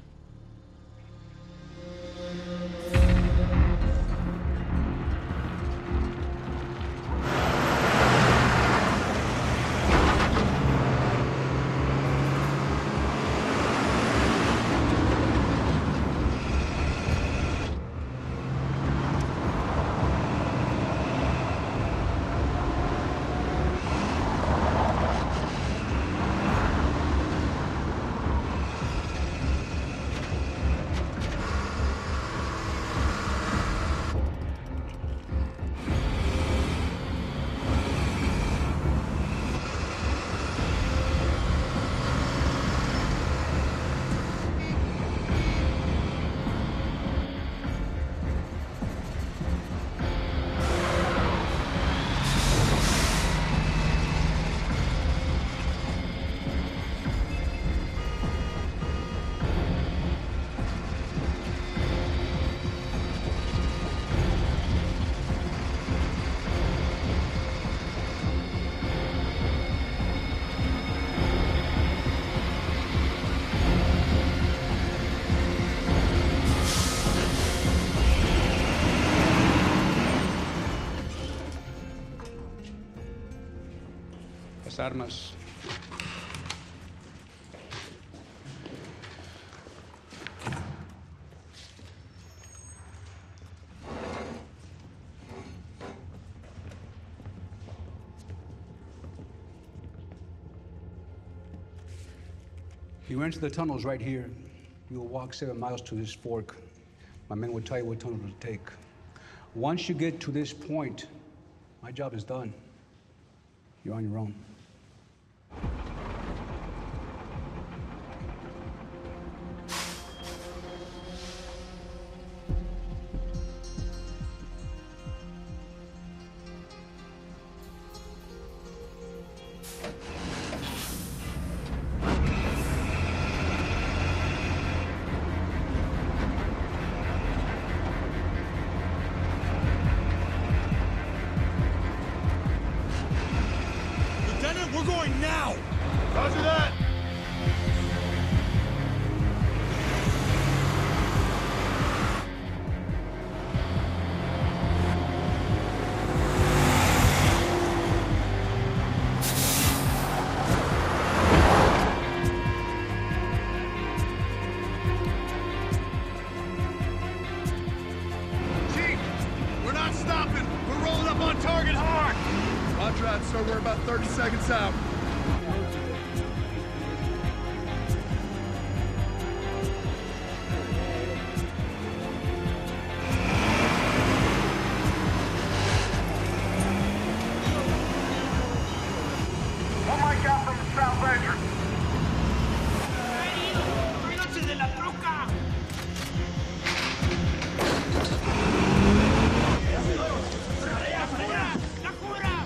Armas. You enter the tunnels right here. You will walk 7 miles to this fork. My men will tell you what tunnel to take. Once you get to this point, my job is done. You're on your own. We're going now! Roger that! Chief, we're not stopping. We're rolling up on target hard. Roger that, sir. We're about 30 seconds out. One mic out from the south entrance. de la troca! ¡La cura!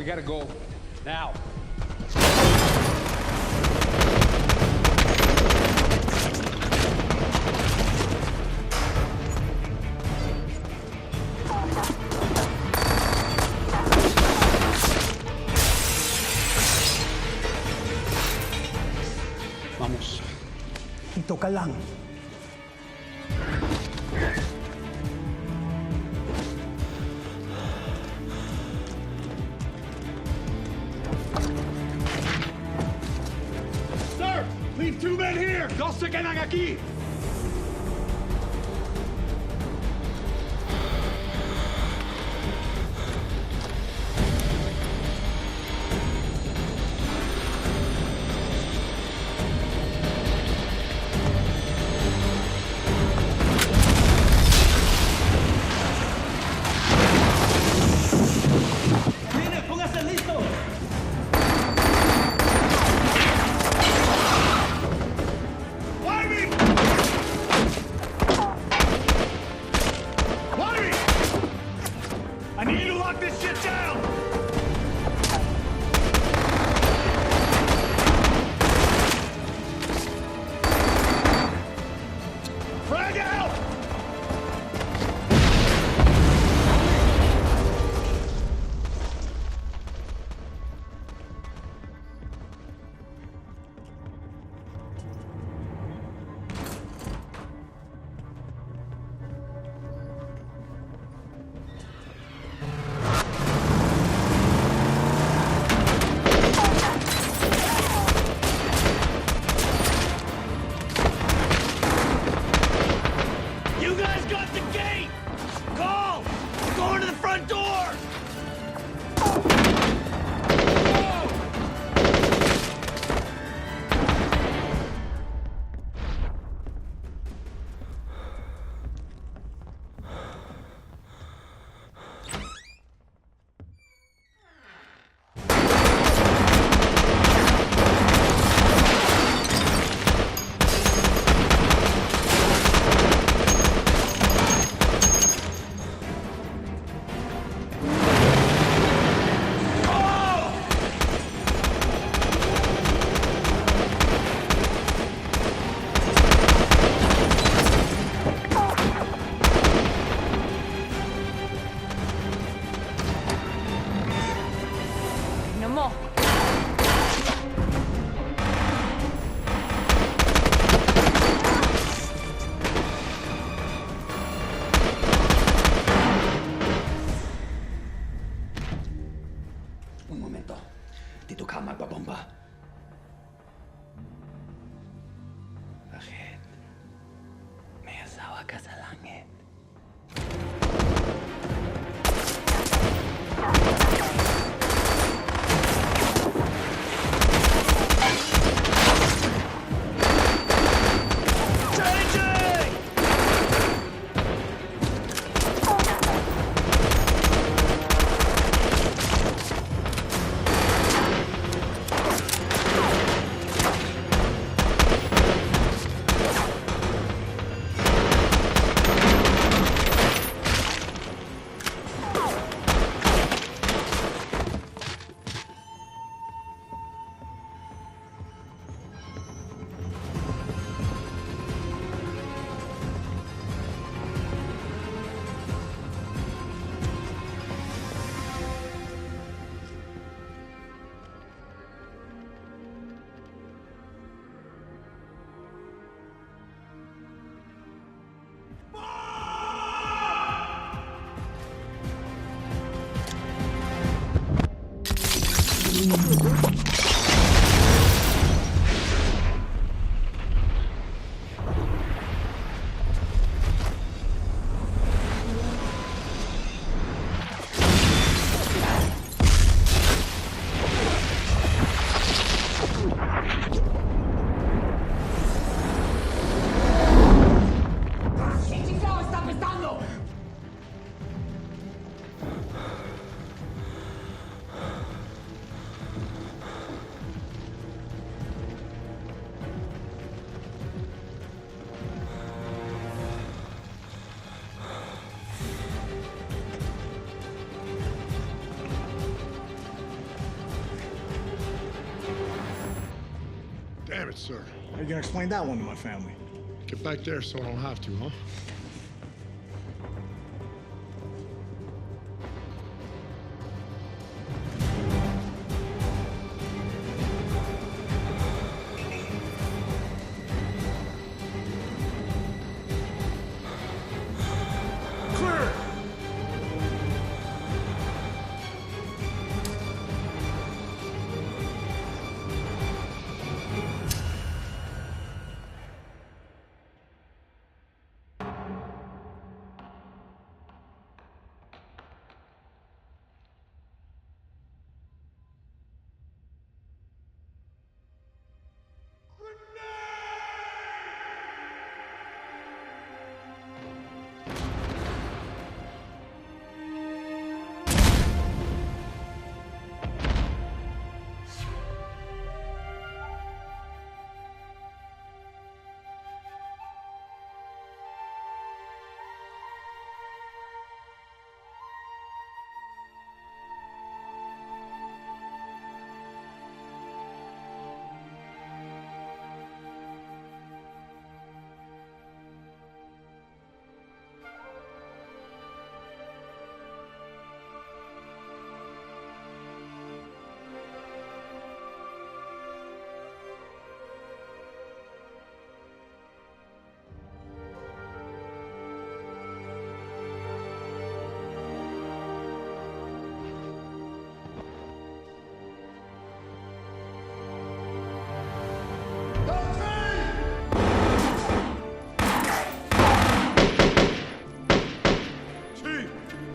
We gotta go. Now. Vamos. Ito ka lang. Sir, leave 2 men here. Dos se quedan aquí. Firing! right, sir. How you gonna explain that one to my family? Get back there so I don't have to, huh?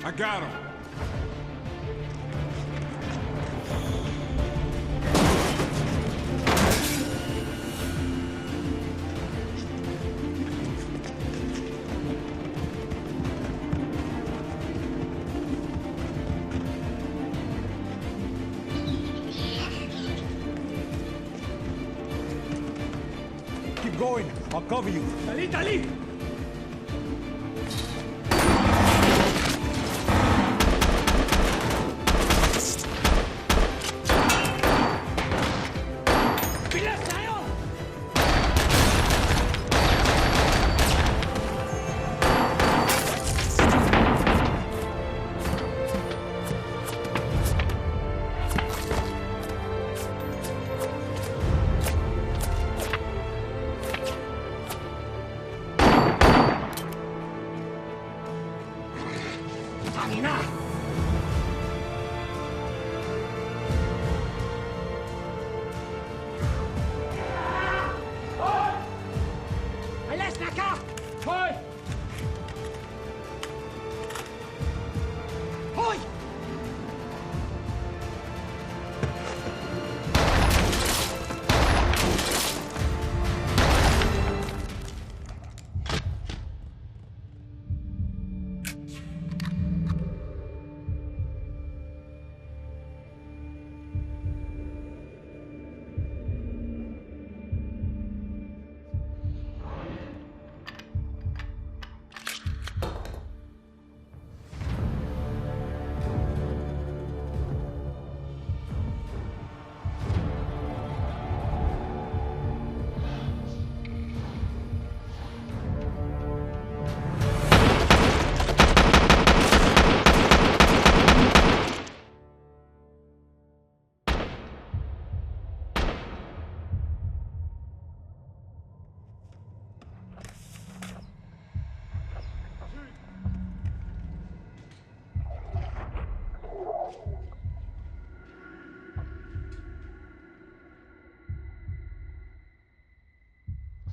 I got him. Keep going. I'll cover you. Dali, dali!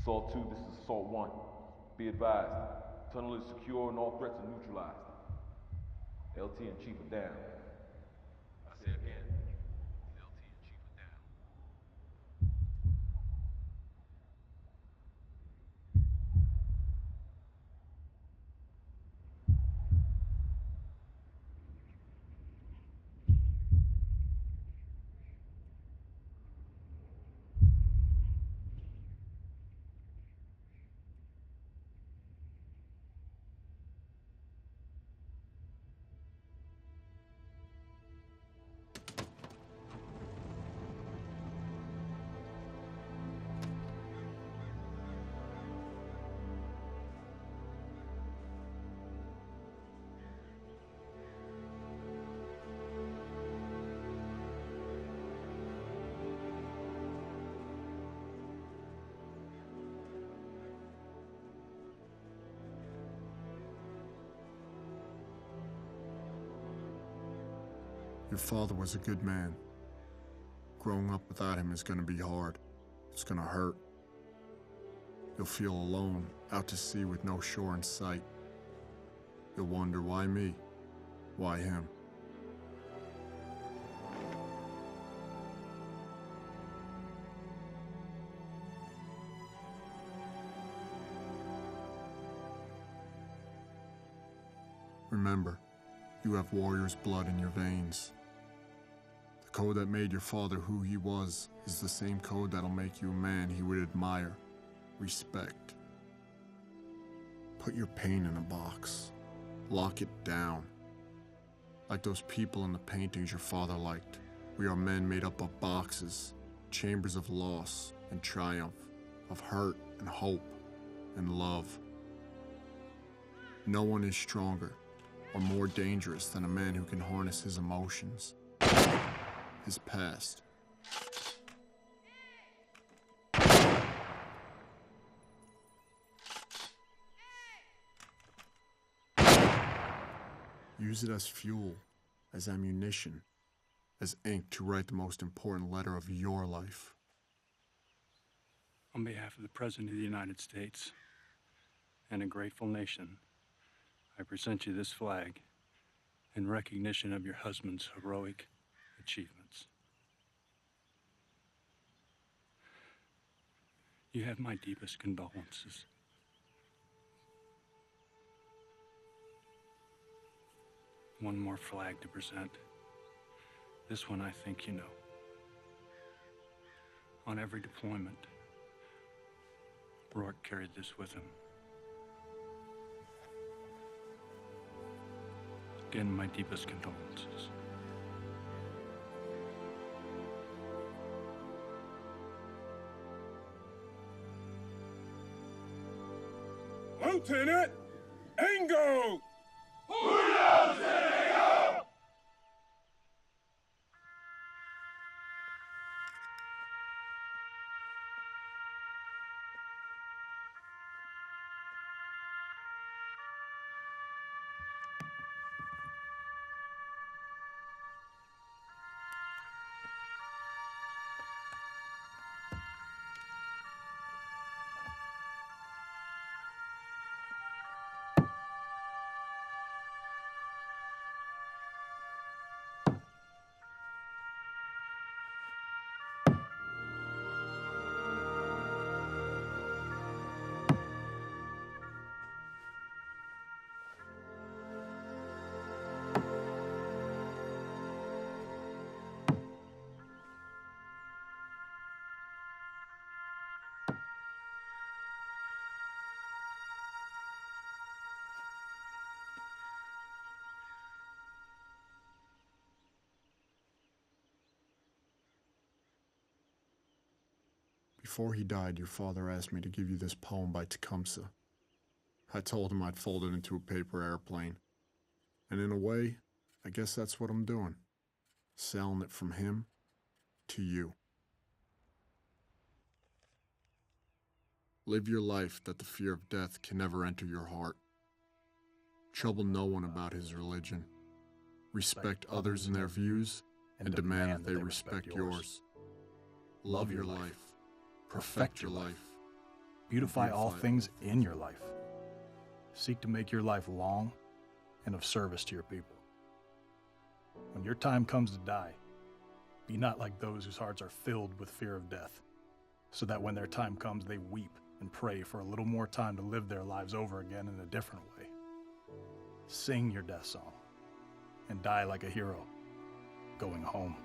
Assault 2, this is Assault 1. Be advised, tunnel is secure and all threats are neutralized. LT and Chief are down. I say again, LT and Chief are down. Your father was a good man. Growing up without him is gonna be hard. It's gonna hurt. You'll feel alone, out to sea with no shore in sight. You'll wonder, why me? Why him? Remember, you have warrior's blood in your veins. The code that made your father who he was is the same code that'll make you a man he would admire, respect. Put your pain in a box. Lock it down. Like those people in the paintings your father liked, we are men made up of boxes, chambers of loss and triumph, of hurt and hope and love. No one is stronger or more dangerous than a man who can harness his emotions, his past. Use it as fuel, as ammunition, as ink to write the most important letter of your life. On behalf of the President of the United States and a grateful nation, I present you this flag in recognition of your husband's heroic achievements. You have my deepest condolences. One more flag to present. This one I think you know. On every deployment, Rourke carried this with him. Again, my deepest condolences. Lieutenant Ango! Before he died, your father asked me to give you this poem by Tecumseh. I told him I'd fold it into a paper airplane. And in a way, I guess that's what I'm doing. Selling it from him to you. Live your life that the fear of death can never enter your heart. Trouble no one about his religion. Respect others and their views, and demand that they respect yours. Love your life. Perfect your life. Beautify all things in your life. Seek to make your life long and of service to your people. When your time comes to die, be not like those whose hearts are filled with fear of death, so that when their time comes, they weep and pray for a little more time to live their lives over again in a different way. Sing your death song and die like a hero, going home.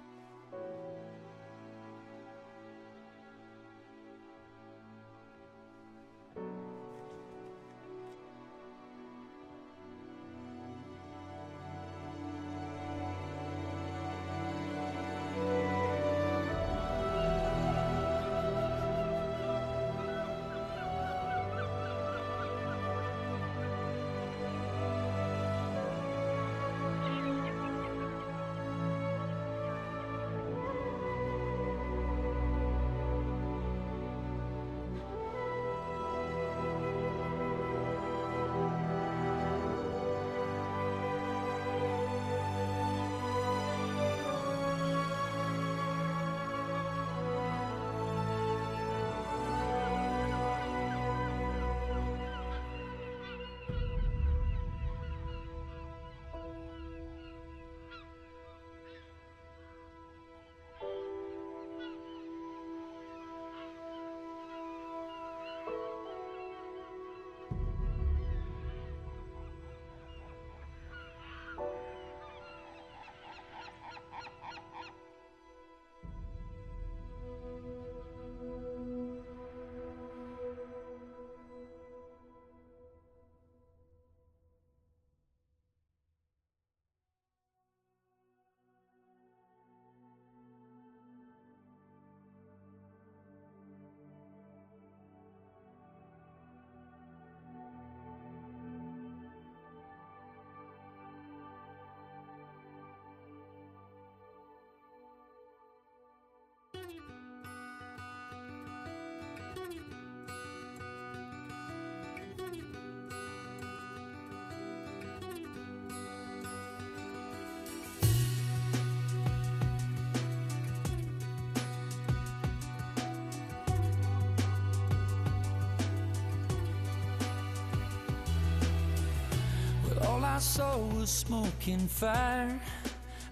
I saw was smoke and fire,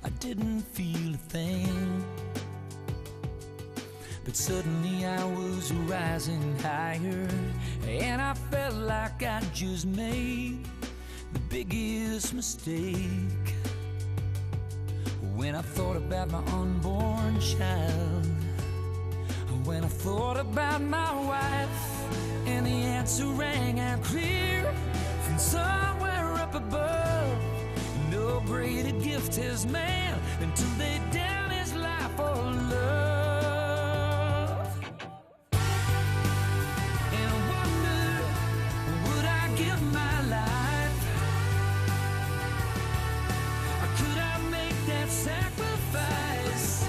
I didn't feel a thing. But suddenly I was rising higher, and I felt like I just made the biggest mistake. When I thought about my unborn child, when I thought about my wife, and the answer rang out clear from somewhere up above. No greater gift has man than to lay down his life for love. And I wonder, would I give my life? Or could I make that sacrifice?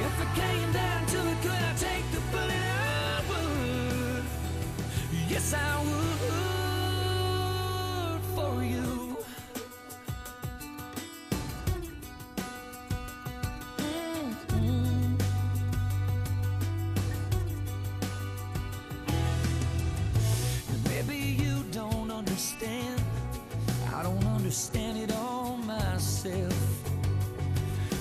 If it came down to it, could I take the bullet? I would. Yes, I would for you. Maybe you don't understand. I don't understand it all myself.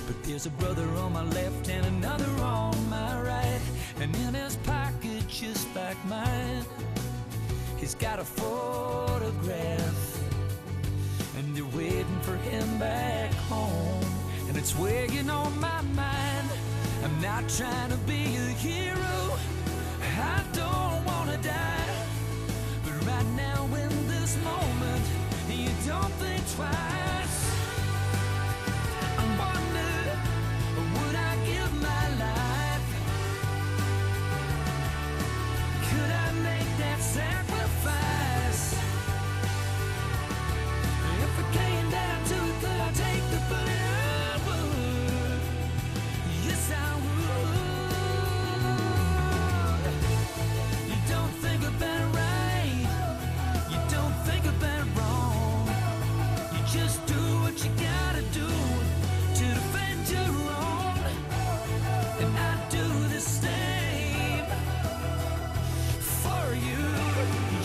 But there's a brother on my left and another on my right, and in his pocket just like mine, he's got a photograph, and they're waiting for him back home. And it's weighing on my mind. I'm not trying to be a hero, I don't wanna die, but right now in this moment, you don't think twice. I wonder, would I give my life? Could I make that sacrifice? If it came down to it, could I take the bullet? I would. Yes, I would. You don't think about it right. You don't think about it wrong. You just do what you gotta do to defend your own. And I do the same for you.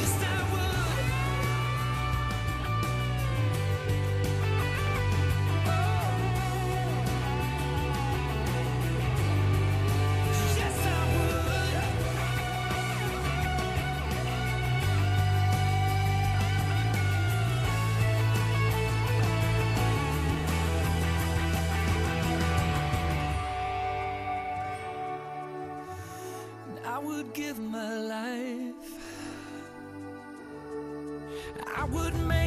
Yes, I would. Yes, I would. I would give my life. I would make